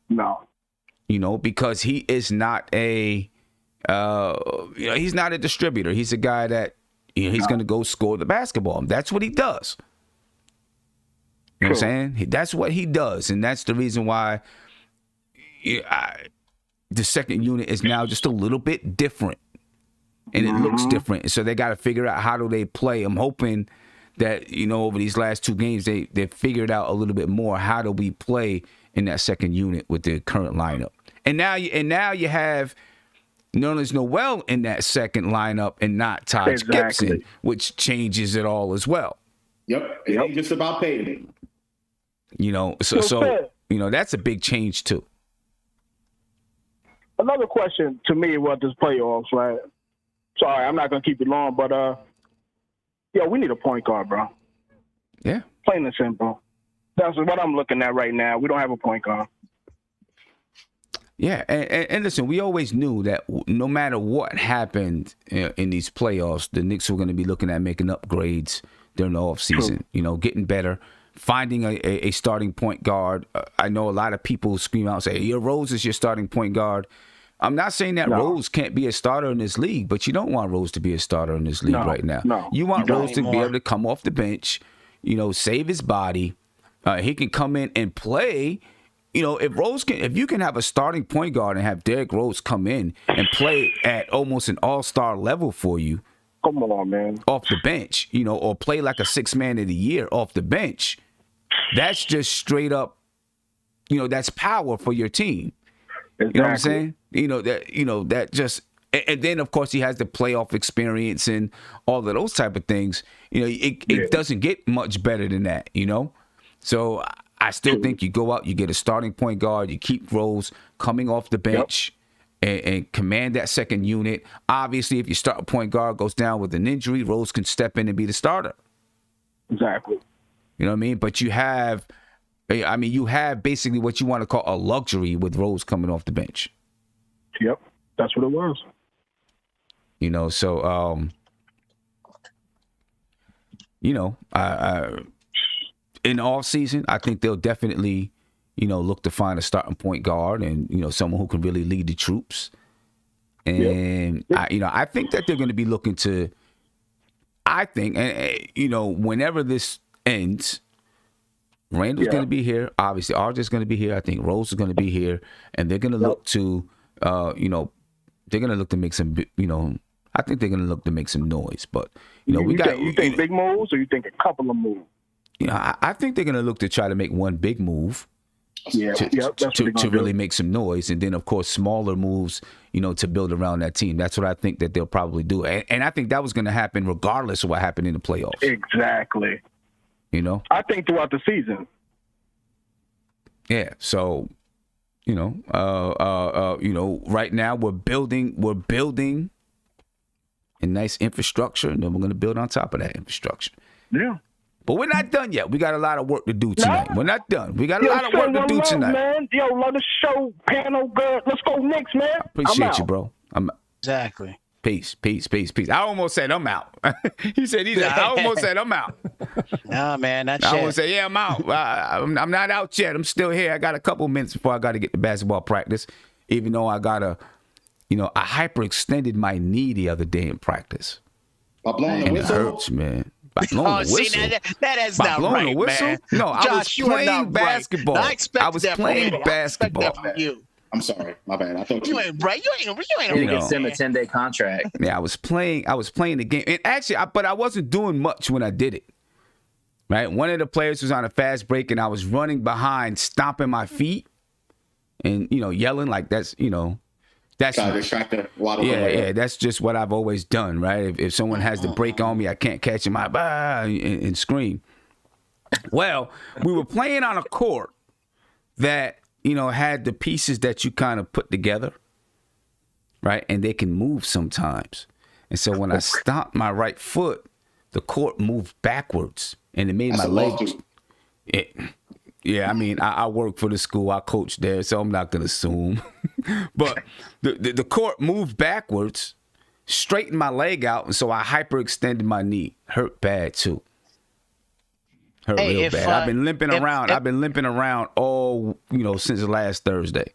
No. You know, because he is not you know, he's not a distributor. He's a guy that, you know, he's going to go score the basketball. That's what he does. You know what I'm saying? That's what he does, and that's the reason why the second unit is now just a little bit different. And it looks different. So they got to figure out how do they play. I'm hoping that, you know, over these last two games, they figured out a little bit more. How do we play in that second unit with the current lineup? And now you have Nerlens Noel in that second lineup and not Taj Gibson, which changes it all as well. Yep. It ain't just about Peyton. You know, so you know, that's a big change too. Another question to me about this playoffs, right? Sorry, I'm not gonna keep it long, but we need a point guard, bro. Yeah. Plain and simple. That's what I'm looking at right now. We don't have a point guard. Yeah, and listen, we always knew that no matter what happened in these playoffs, the Knicks were going to be looking at making upgrades during the offseason, you know, getting better, finding a starting point guard. I know a lot of people scream out and say, your Rose is your starting point guard. I'm not saying that Rose can't be a starter in this league, but you don't want Rose to be a starter in this league right now. No, you want Rose to be able to come off the bench, you know, save his body. He can come in and play. You know, if you can have a starting point guard and have Derrick Rose come in and play at almost an all-star level for you. Come on, man. Off the bench, you know, or play like a sixth man of the year off the bench. That's just straight up, you know, that's power for your team. Exactly. You know what I'm saying? That just and then of course he has the playoff experience and all of those type of things. You know, it doesn't get much better than that. You know, so I still think you go out, you get a starting point guard, you keep Rose coming off the bench. And command that second unit. Obviously, if your starting point guard goes down with an injury, Rose can step in and be the starter. Exactly. You know what I mean? But you have basically what you want to call a luxury with Rose coming off the bench. Yep, that's what it was. You know, so in all season, I think they'll definitely, look to find a starting point guard and, someone who can really lead the troops. And, I think that they're going to be looking to, whenever this ends, Randle's going to be here. Obviously, RJ's going to be here. I think Rose is going to be here. And they're going to look to, they're going to look to make some, I think they're going to look to make some noise. But, you think big moves or you think a couple of moves? I think they're going to look to try to make one big move. To really make some noise, and then of course smaller moves, to build around that team. That's what I think that they'll probably do, and I think that was going to happen regardless of what happened in the playoffs. Exactly. I think throughout the season. Yeah. So, right now we're building a nice infrastructure, and then we're going to build on top of that infrastructure. Yeah. But we're not done yet. We got a lot of work to do tonight. We're not done. We got a lot of work to do tonight. Man. Yo, love the show, panel, good. Let's go Knicks, man. Appreciate you, bro. Exactly. Peace. I almost said I'm out. He said he's out. I almost said I'm out. Nah, man, not yet. I almost said, I'm out. I'm not out yet. I'm still here. I got a couple minutes before I got to get to basketball practice, even though I got I hyperextended my knee the other day in practice. By blowing the whistle? It hurts, man. By blowing the whistle. See, that is By not blowing right, the whistle? man. No, I Josh, was playing basketball. Right. I was playing basketball. I expect that from you. I'm sorry, my bad. I thought you ain't right. You ain't. You can send a 10-day contract. Yeah, I was playing the game, and actually, but I wasn't doing much when I did it. Right, one of the players was on a fast break, and I was running behind, stomping my feet, and yelling like that's that's try to distract the water. Yeah. That's just what I've always done, right? If someone has the break on me, I can't catch him. And scream. Well, we were playing on a court that had the pieces that you kind of put together, right? And they can move sometimes. And so when I stomped my right foot, the court moved backwards, and it made my legs. Yeah, I mean, I work for the school. I coach there, so I'm not going to assume. But the court moved backwards, straightened my leg out, and so I hyperextended my knee. Hurt bad, too. Hurt real bad. I've been limping around. I've been limping around all, since last Thursday.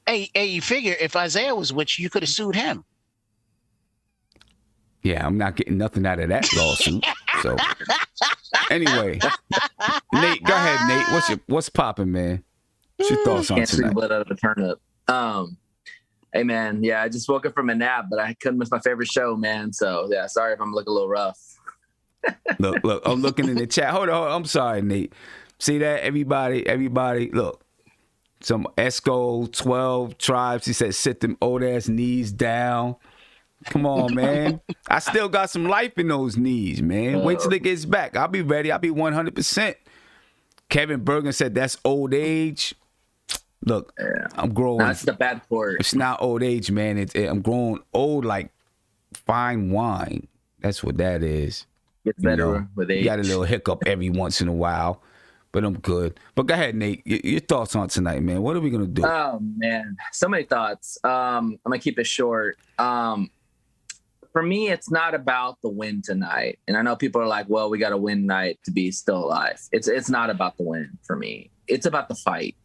Hey, you figure if Isaiah was with you could have sued him. Yeah, I'm not getting nothing out of that lawsuit. So, anyway, Nate, go ahead, Nate. What's popping, man? What's your thoughts on Can't see the tonight? blood out of a turnip. Hey, man. Yeah, I just woke up from a nap, but I couldn't miss my favorite show, man. So, yeah, sorry if I'm looking a little rough. Look, I'm looking in the chat. Hold on. I'm sorry, Nate. See that? Everybody, look. Some Esco 12 tribes. He said, sit them old ass knees down. Come on, man. I still got some life in those knees, man. Wait till it gets back. I'll be ready. I'll be 100%. Kevin Bergen said that's old age. Look, I'm growing. That's the bad part. It's not old age, man. I'm growing old like fine wine. That's what that is. Gets better with age. You got a little hiccup every once in a while, but I'm good. But go ahead, Nate. Your thoughts on tonight, man. What are we going to do? Oh, man. So many thoughts. I'm going to keep it short. For me, it's not about the win tonight. And I know people are like, well, we got to win tonight to be still alive. It's not about the win for me. It's about the fight.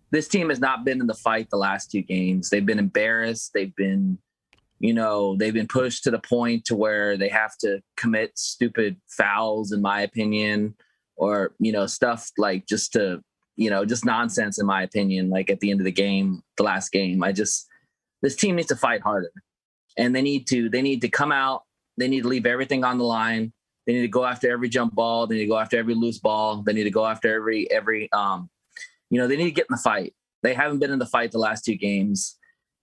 This team has not been in the fight the last two games. They've been embarrassed. They've been pushed to the point to where they have to commit stupid fouls, in my opinion, or, stuff like just nonsense, in my opinion, like at the end of the game, the last game. This team needs to fight harder. And they need to come out. They need to leave everything on the line. They need to go after every jump ball. They need to go after every loose ball. They need to go after every they need to get in the fight. They haven't been in the fight the last two games,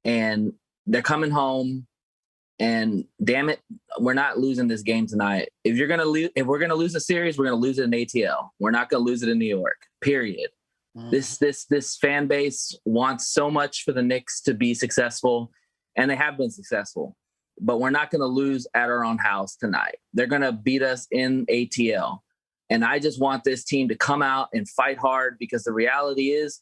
and they're coming home. And damn it, we're not losing this game tonight. If we're gonna lose a series, we're gonna lose it in ATL. We're not gonna lose it in New York. Period. This fan base wants so much for the Knicks to be successful, and they have been successful. But we're not gonna lose at our own house tonight. They're gonna beat us in ATL. And I just want this team to come out and fight hard, because the reality is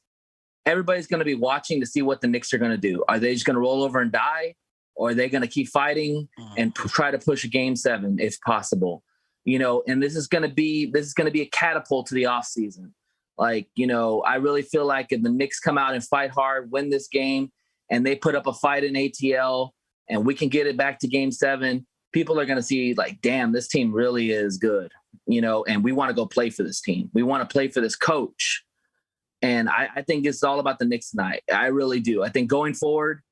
everybody's gonna be watching to see what the Knicks are gonna do. Are they just gonna roll over and die? Or are they going to keep fighting and try to push a game 7 if possible? And this is going to be a catapult to the offseason. Like, I really feel like if the Knicks come out and fight hard, win this game, and they put up a fight in ATL, and we can get it back to game 7, people are going to see like, damn, this team really is good, and we want to go play for this team. We want to play for this coach. And I think it's all about the Knicks tonight. I really do. I think going forward,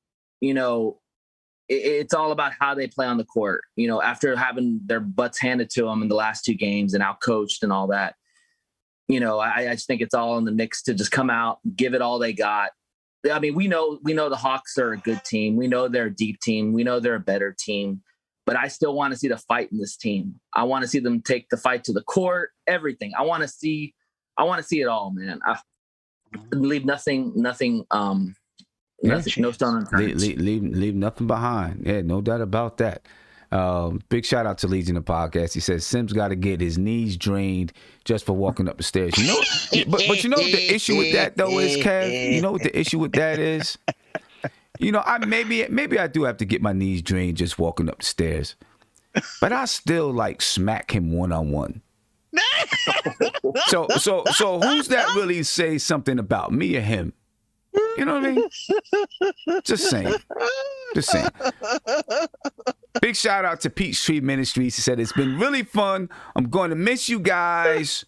it's all about how they play on the court, after having their butts handed to them in the last 2 games and out-coached and all that. I just think it's all on the Knicks to just come out, give it all they got. I mean, we know the Hawks are a good team. We know they're a deep team. We know they're a better team. But I still want to see the fight in this team. I want to see them take the fight to the court, everything. I want to see it all, man. Leave nothing no stone unturned. Leave nothing behind. Yeah, no doubt about that. Big shout out to Legion of Podcast. He says Sims got to get his knees drained just for walking up the stairs. But what the issue with that though is, Kev? You know what the issue with that is? Maybe I do have to get my knees drained just walking up the stairs, but I still like smack him one-on-one. So who's that really say something about me or him? You know what I mean? Just saying. Big shout out to Peachtree Ministries. He said, it's been really fun. I'm going to miss you guys.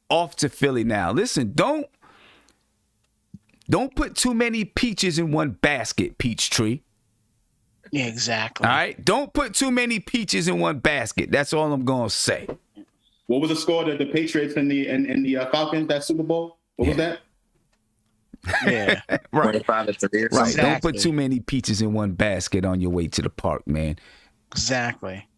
Off to Philly now. Listen, don't put too many peaches in one basket, Peachtree. Yeah, exactly. All right? Don't put too many peaches in one basket. That's all I'm going to say. What was the score that the Patriots and the Falcons, that Super Bowl? What was that? Yeah. Right. 25-3. Right. Don't put too many peaches in one basket on your way to the park, man. Exactly.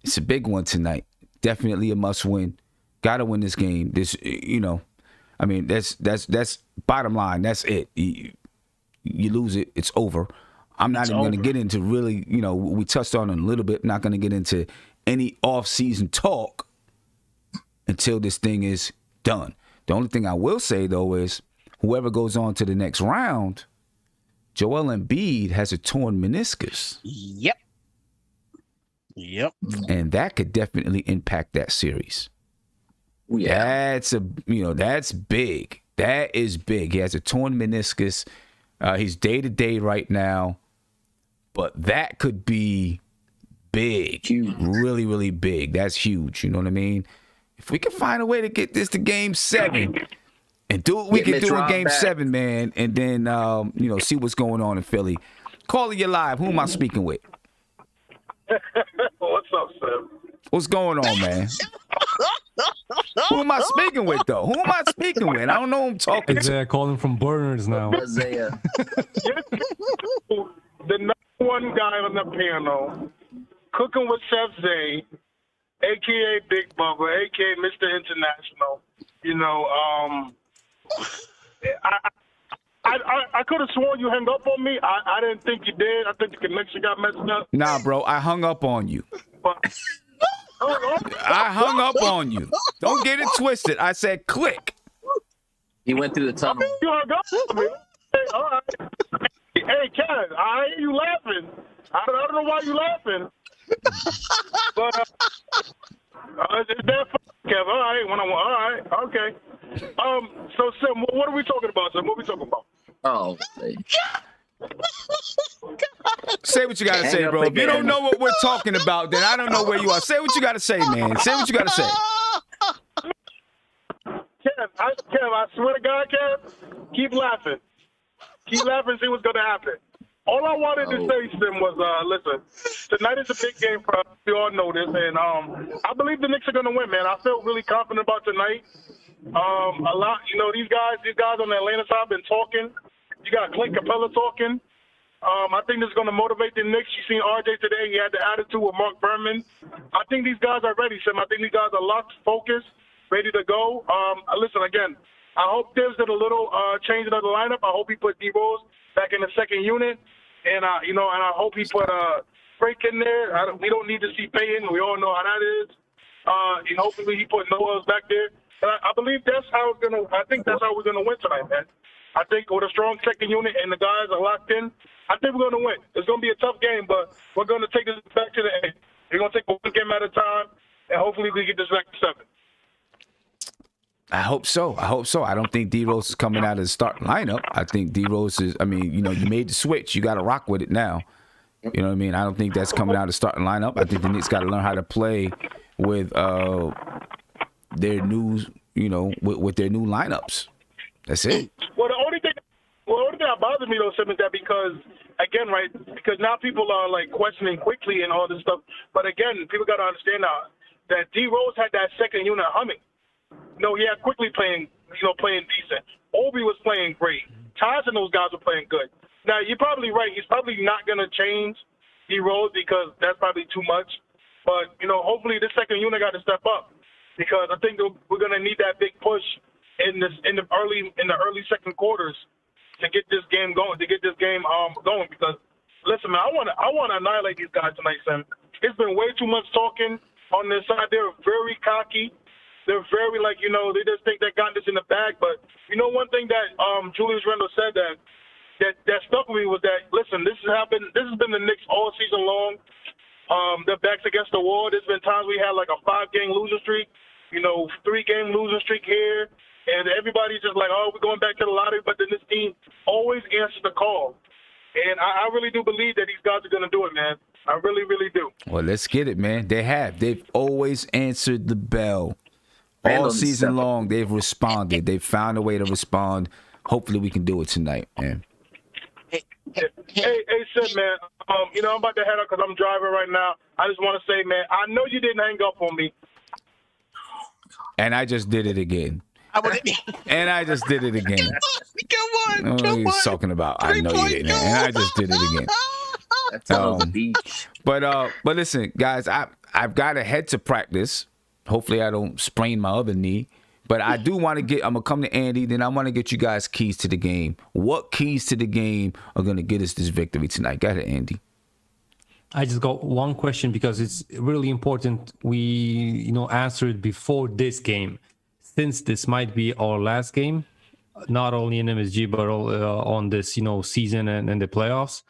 It's a big one tonight. Definitely a must win. Gotta win this game. That's bottom line. That's it. You lose it, it's over. I'm not even going to get into really, we touched on it a little bit. Not going to get into any off-season talk until this thing is done. The only thing I will say, though, is whoever goes on to the next round, Joel Embiid has a torn meniscus. Yep. And that could definitely impact that series. Yeah. That's big. That is big. He has a torn meniscus. He's day-to-day right now. But that could be big. Huge. Really, really big. That's huge. You know what I mean? If we can find a way to get this to game 7 and do what we can do in game 7, man, and then, see what's going on in Philly. Caller, you live. Who am I speaking with? What's up, Sam? What's going on, man? Who am I speaking with, though? Who am I speaking with? I don't know who I'm talking to. They're calling from burners now. Isaiah. The number one guy on the panel, cooking with Chef Zay, a.k.a. Big Bubba, a.k.a. Mr. International. I could have sworn you hung up on me. I didn't think you did. I think the connection got messed up. Nah, bro, I hung up on you. I hung up on you. Don't get it twisted. I said click. He went through the tunnel. You hung up on me. All right. Hey, Ken, I hear you laughing. I don't know why you laughing. But it's that fun, Kev. All right, all right, okay. So Sim, what are we talking about, Sim? What are we talking about? Oh, say what you gotta say, bro. If you don't know what we're talking about, then I don't know where you are. Say what you gotta say, man. Say what you gotta say. Kev, I swear to God, Kev, keep laughing. Keep laughing, see what's gonna happen. All I wanted to say, Sim, was listen, tonight is a big game for us. We all know this, and I believe the Knicks are gonna win, man. I feel really confident about tonight. A lot, these guys on the Atlanta side have been talking. You got Clint Capela talking. I think this is going to motivate the Knicks. You seen RJ today. He had the attitude with Mark Berman. I think these guys are ready, Sim. I think these guys are locked, focused, ready to go. Listen, again, I hope Tibbs did a little changing of the lineup. I hope he put D-Rose back in the second unit. And, and I hope he put Frank in there. We don't need to see Payton. We all know how that is. And hopefully he put Noah's back there. And I believe that's how it's gonna. I think that's how we're gonna win tonight, man. I think with a strong second unit and the guys are locked in, I think we're gonna win. It's gonna be a tough game, but we're gonna take this back to the end. We're gonna take one game at a time, and hopefully we get this back to 7. I hope so. I don't think D-Rose is coming out of the starting lineup. I think D-Rose is. I mean, you made the switch. You got to rock with it now. You know what I mean? I don't think that's coming out of the starting lineup. I think the Knicks got to learn how to play with their new, with their new lineups. That's it. Well, the only thing that bothers me though, Sim, is that because now people are like questioning quickly and all this stuff. But again, people got to understand now that D Rose had that second unit humming. He had quickly playing decent. Obi was playing great. Tyson and those guys were playing good. Now you're probably right. He's probably not going to change D Rose because that's probably too much. But hopefully this second unit got to step up because I think we're going to need that big push in the early second quarters to get this game going. Going because listen, man, I want to annihilate these guys tonight, Sam. It's been way too much talking on this side. They're very cocky. They're very they just think they got this in the bag. But one thing that Julius Randle said that stuck with me was that listen, this has been the Knicks all season long. Their backs against the wall. There's been times we had like a 5-game losing streak, 3-game losing streak here. And everybody's just like, oh, we're going back to the lottery. But then this team always answers the call. And I really do believe that these guys are going to do it, man. I really, really do. Well, let's get it, man. They have. They've always answered the bell. All season long, they've responded. They've found a way to respond. Hopefully we can do it tonight, man. Hey, Sid, man. I'm about to head out because I'm driving right now. I just want to say, man, I know you didn't hang up on me. And I just did it again. And I just did it again. Come on. He's talking about. I know you didn't. And I just did it again. That's on the beach. But listen, guys, I've got to head to practice. Hopefully I don't sprain my other knee. But I do want to I'm going to come to Andy, then I want to get you guys keys to the game. What keys to the game are going to get us this victory tonight? Got it, Andy. I just got one question because it's really important we, answer it before this game. Since this might be our last game, not only in MSG, but on this, season and the playoffs.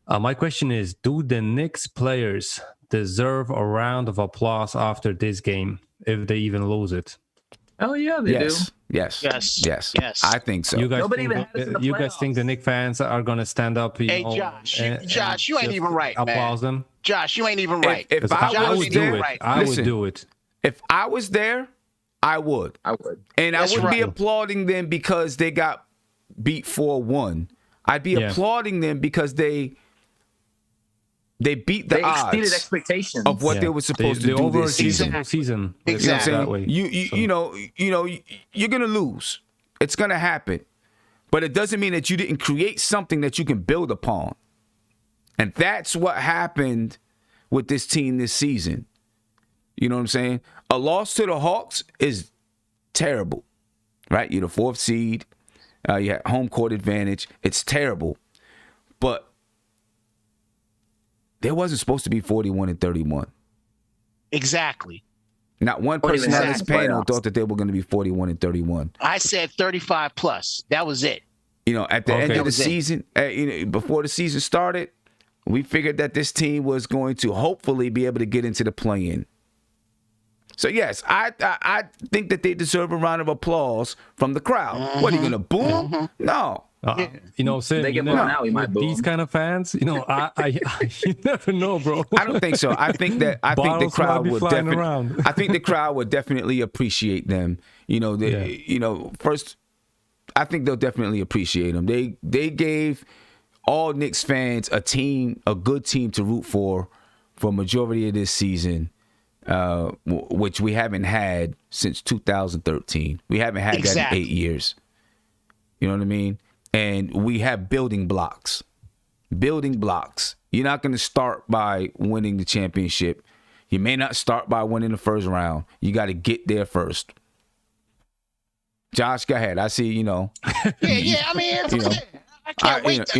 My question is, do the Knicks players deserve a round of applause after this game if they even lose it? Oh yeah, they do. Yes. I think so. You guys think the Knicks fans are gonna stand up? Josh, you ain't even right, applause man. them. Josh, you ain't even right. If I was there, I would do it. If I was there, I would. And I wouldn't be applauding them because they got beat 4-1. I'd be applauding them because they beat the odds. Exceeded expectations of what they were supposed to do this season. Exactly. You know, you're gonna lose. It's gonna happen, but it doesn't mean that you didn't create something that you can build upon. And that's what happened with this team this season. You know what I'm saying? A loss to the Hawks is terrible, right? You're the 4th seed. You have home court advantage. It's terrible, but there wasn't supposed to be 41-31. Exactly. Not one person on this panel thought that they were going to be 41-31. I said 35 plus. That was it. At the end of the season, before the season started, we figured that this team was going to hopefully be able to get into the play-in. So yes, I think that they deserve a round of applause from the crowd. Mm-hmm. What are you going to boom? Mm-hmm. No. Sim, they get blown out, we might boom. These kind of fans, I you never know, bro. I don't think so. I think the crowd would definitely. I think the crowd would definitely appreciate them. First, I think they'll definitely appreciate them. They gave all Knicks fans a good team to root for a majority of this season, which we haven't had since 2013. We haven't had that in 8 years. You know what I mean? And we have building blocks. building blocks. You're not going to start by winning the championship. You may not start by winning the first round. You got to get there first. Josh, go ahead. I see, Yeah. I mean, I can't wait.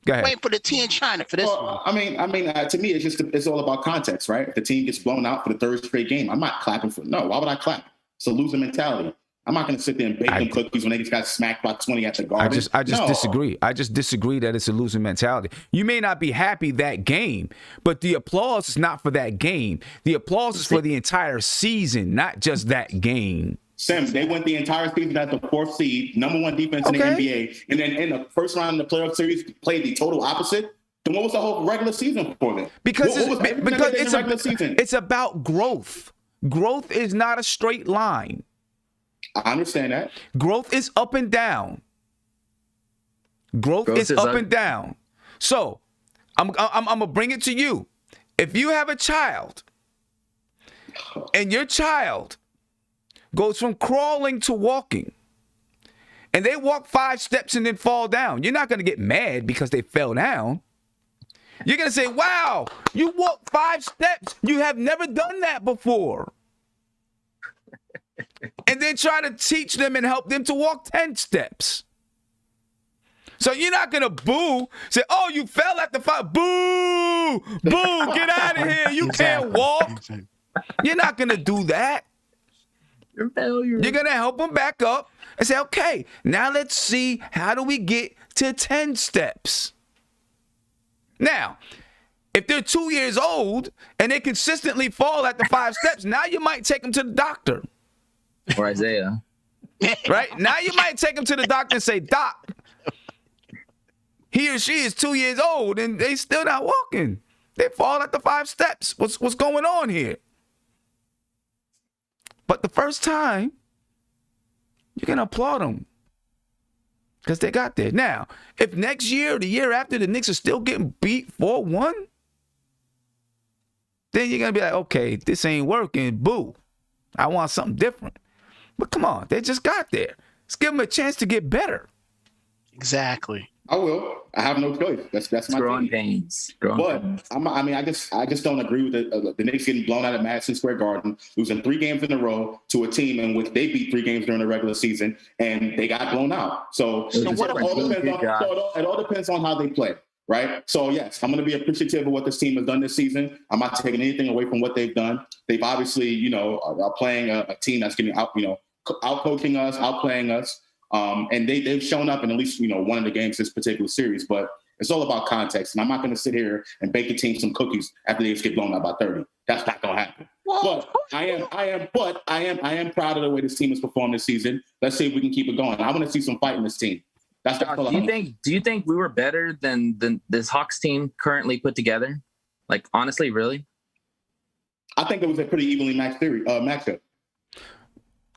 Go ahead. Wait for the tea in China for this one. I mean, to me, it's all about context, right? If the team gets blown out for the third straight game, I'm not clapping for. No, why would I clap? It's a loser mentality. I'm not going to sit there and bake them cookies when they just got smacked by 20 at the Garden. I just disagree. I just disagree that it's a losing mentality. You may not be happy that game, but the applause is not for that game. The applause is for the entire season, not just that game. Sim, they went the entire season as the 4th seed, number 1 defense in the NBA, and then in the first round of the playoff series played the total opposite. Then what was the whole regular season for them? Because it's about growth. Growth is not a straight line. I understand that. Growth is up and down. Growth is up and down. So I'm gonna bring it to you. If you have a child and your child goes from crawling to walking, and they walk 5 steps and then fall down, you're not gonna get mad because they fell down. You're gonna say, wow, you walked 5 steps. You have never done that before. And then try to teach them and help them to walk 10 steps. So you're not going to boo, say, oh, you fell at the 5. Boo, boo, get out of here. You can't walk. You're not going to do that. You're a failure. You're going to help them back up and say, okay, now let's see, how do we get to 10 steps? Now, if they're 2 years old and they consistently fall at the 5 steps, now you might take them to the doctor. Or Isaiah. Right? Now you might take him to the doctor and say, Doc, he or she is 2 years old and they still not walking. They fall at the 5 steps. What's going on here? But the first time, you're going to applaud them because they got there. Now, if next year or the year after the Knicks are still getting beat 4-1, then you're going to be like, okay, this ain't working. Boo. I want something different. But come on, they just got there. Let's give them a chance to get better. Exactly. I will. I have no choice. That's my growing thing. pains. I just don't agree with the Knicks getting blown out at Madison Square Garden, losing 3 games in a row to a team in which they beat 3 games during the regular season, and they got blown out. So it all depends on how they play. Right. So, yes, I'm going to be appreciative of what this team has done this season. I'm not taking anything away from what they've done. They've obviously, are playing a team that's getting out-coaching us, outplaying us. And they've shown up in at least, one of the games this particular series. But it's all about context. And I'm not going to sit here and bake the team some cookies after they just get blown out by 30. That's not going to happen. But I am proud of the way this team has performed this season. Let's see if we can keep it going. I want to see some fight in this team. Do you think we were better than this Hawks team currently put together? Like, honestly, really? I think it was a pretty evenly matched matchup.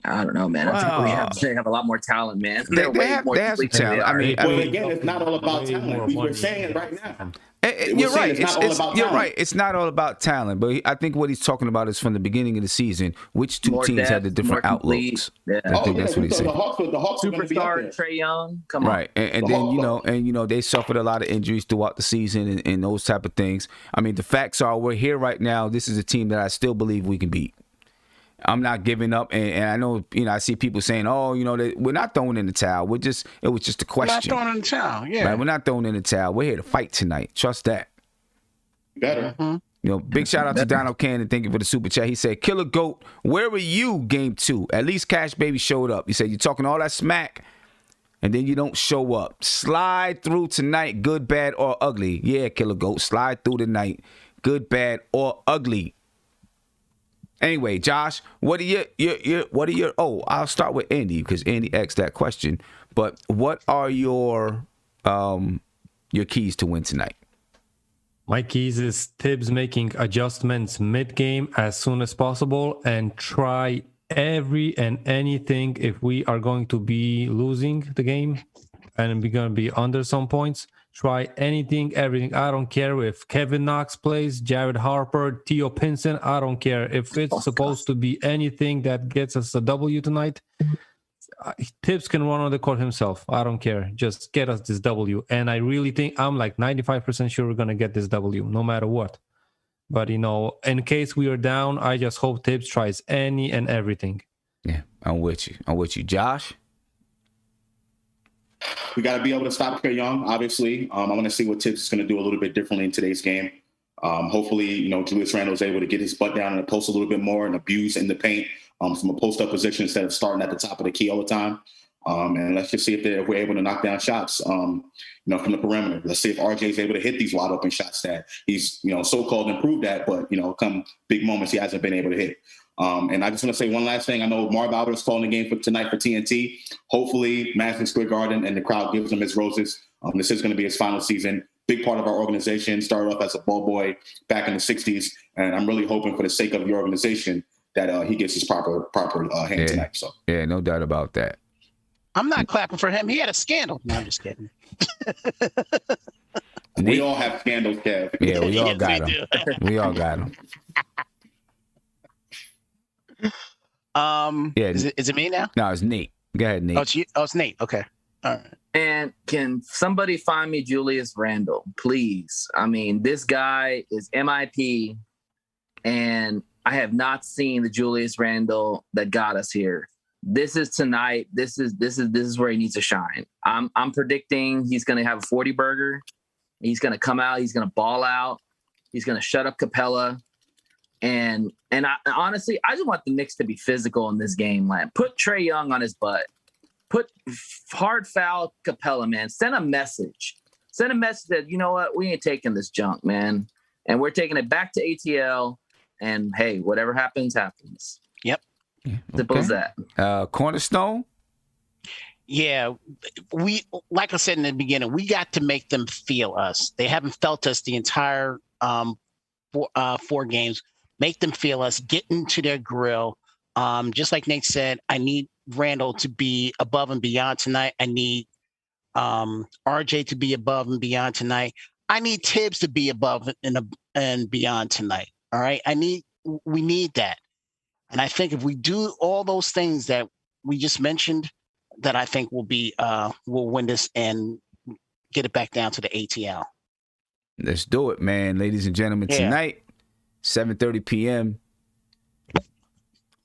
I don't know, man. I think they have a lot more talent, man. They have some talent. I mean, again, it's not all about talent. We were saying it right now. You're right. You're right. It's not all about talent, but I think what he's talking about is from the beginning of the season, which two teams had the different outlooks. Yeah. I think that's what he's saying. The Hawks superstar Trae Young, come on. Right, and then they suffered a lot of injuries throughout the season and those type of things. I mean, the facts are we're here right now. This is a team that I still believe we can beat. I'm not giving up, and I know, I see people saying, "Oh, we're not throwing in the towel. It was just a question." We're not throwing in the towel, yeah. Right? We're not throwing in the towel. We're here to fight tonight. Trust that. Better. Mm-hmm. Big shout out to Donald Cannon. Thank you for the super chat. He said, "Killer Goat, where were you game 2? At least Cash Baby showed up." He said, "You're talking all that smack, and then you don't show up. Slide through tonight, good, bad, or ugly." Yeah, Killer Goat, slide through tonight, good, bad, or ugly. Anyway, Josh, what are your I'll start with Andy because Andy asked that question. But what are your keys to win tonight? My keys is Tibbs making adjustments mid-game as soon as possible and try every and anything if we are going to be losing the game and we're going to be under some points. Try anything, everything. I don't care if Kevin Knox plays, Jared Harper, Theo Pinson. I don't care. If it's supposed to be anything that gets us a W tonight, Tibbs can run on the court himself. I don't care. Just get us this W. And I really think I'm like 95% sure we're going to get this W no matter what. But, in case we are down, I just hope Tibbs tries any and everything. Yeah, I'm with you. Josh? We got to be able to stop Trae Young, obviously. I want to see what Tibbs is going to do a little bit differently in today's game. Hopefully, Julius Randle is able to get his butt down in the post a little bit more and abuse in the paint from a post-up position instead of starting at the top of the key all the time. And let's just see if we're able to knock down shots, from the perimeter. Let's see if RJ is able to hit these wide open shots that he's, so-called improved at, but, come big moments he hasn't been able to hit. And I just want to say one last thing. I know Marv Albert is calling the game for tonight for TNT. Hopefully, Madison Square Garden and the crowd gives him his roses. This is going to be his final season. Big part of our organization. Started off as a ball boy back in the 60s. And I'm really hoping for the sake of your organization that he gets his proper hand tonight. So yeah, no doubt about that. I'm not clapping for him. He had a scandal. No, I'm just kidding. We all have scandals, Kev. Yeah, we all got him. We all got him. Yeah. Is it me now? No, it's Nate. Go ahead, Nate. It's Nate. Okay. All right. And can somebody find me Julius Randle, please? I mean, this guy is MIP, and I have not seen the Julius Randle that got us here. This is tonight. This is where he needs to shine. I'm predicting he's going to have a 40 burger. He's going to come out. He's going to ball out. He's going to shut up Capela. And I honestly, I just want the Knicks to be physical in this game. Like, put Trae Young on his butt. Put hard foul Capela, man. Send a message. Send a message that, you know what, we ain't taking this junk, man. And we're taking it back to ATL. And hey, whatever happens, happens. Yep. Simple as that. Cornerstone? Yeah. Like I said in the beginning, we got to make them feel us. They haven't felt us the entire 4 games. Make them feel us, get into their grill. Just like Nate said, I need Randle to be above and beyond tonight. I need RJ to be above and beyond tonight. I need Tibbs to be above and beyond tonight. All right. We need that. And I think if we do all those things that we just mentioned, that I think we'll win this and get it back down to the ATL. Let's do it, man. Ladies and gentlemen, tonight, 7:30 p.m.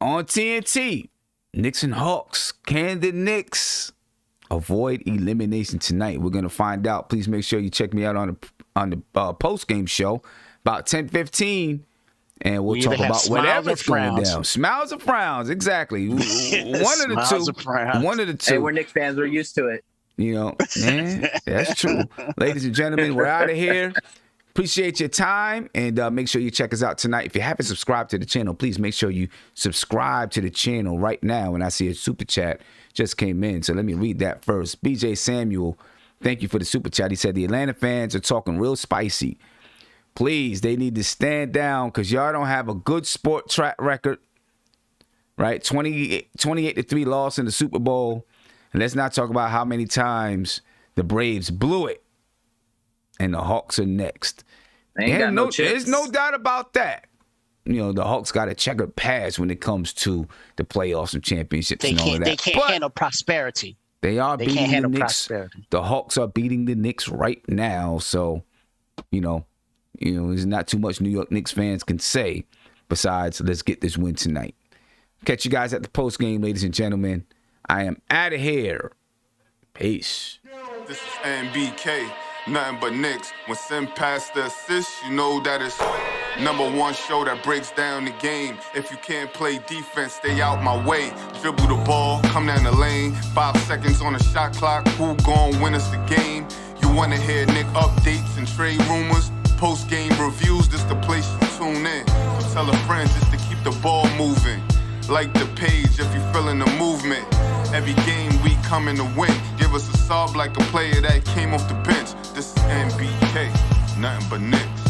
on TNT. Knicks and Hawks. Can the Knicks avoid elimination tonight? We're gonna find out. Please make sure you check me out on the post game show about 10:15, and we'll talk about whatever's going down. Smiles or frowns, exactly. One of the two. Hey, we're Knicks fans. We're used to it. That's true. Ladies and gentlemen, we're out of here. Appreciate your time, and make sure you check us out tonight. If you haven't subscribed to the channel, please make sure you subscribe to the channel right now. And I see a super chat just came in, so let me read that first. BJ Samuel, thank you for the super chat. He said the Atlanta fans are talking real spicy. Please, they need to stand down because y'all don't have a good sport track record, right? 28-3 loss in the Super Bowl. And let's not talk about how many times the Braves blew it. And the Hawks are next. There's no doubt about that. The Hawks got a checkered past when it comes to the playoffs and championships and all of that. They can't handle prosperity. They beating the Knicks. The Hawks are beating the Knicks right now. So, there's not too much New York Knicks fans can say besides let's get this win tonight. Catch you guys at the post game, ladies and gentlemen. I am out of here. Peace. This is NBK. Nothing but Knicks. When Sim passed the assist, you know that it's #1 show that breaks down the game. If you can't play defense, stay out my way. Dribble the ball, come down the lane. 5 seconds on the shot clock. Who gon' win us the game? You wanna hear Nick updates and trade rumors? Post-game reviews, this the place you tune in. So tell a friend just to keep the ball moving. Like the page if you feeling the movement. Every game we coming to win. Give us a sub like a player that came off the bench. This is NBK, nothing but Knicks.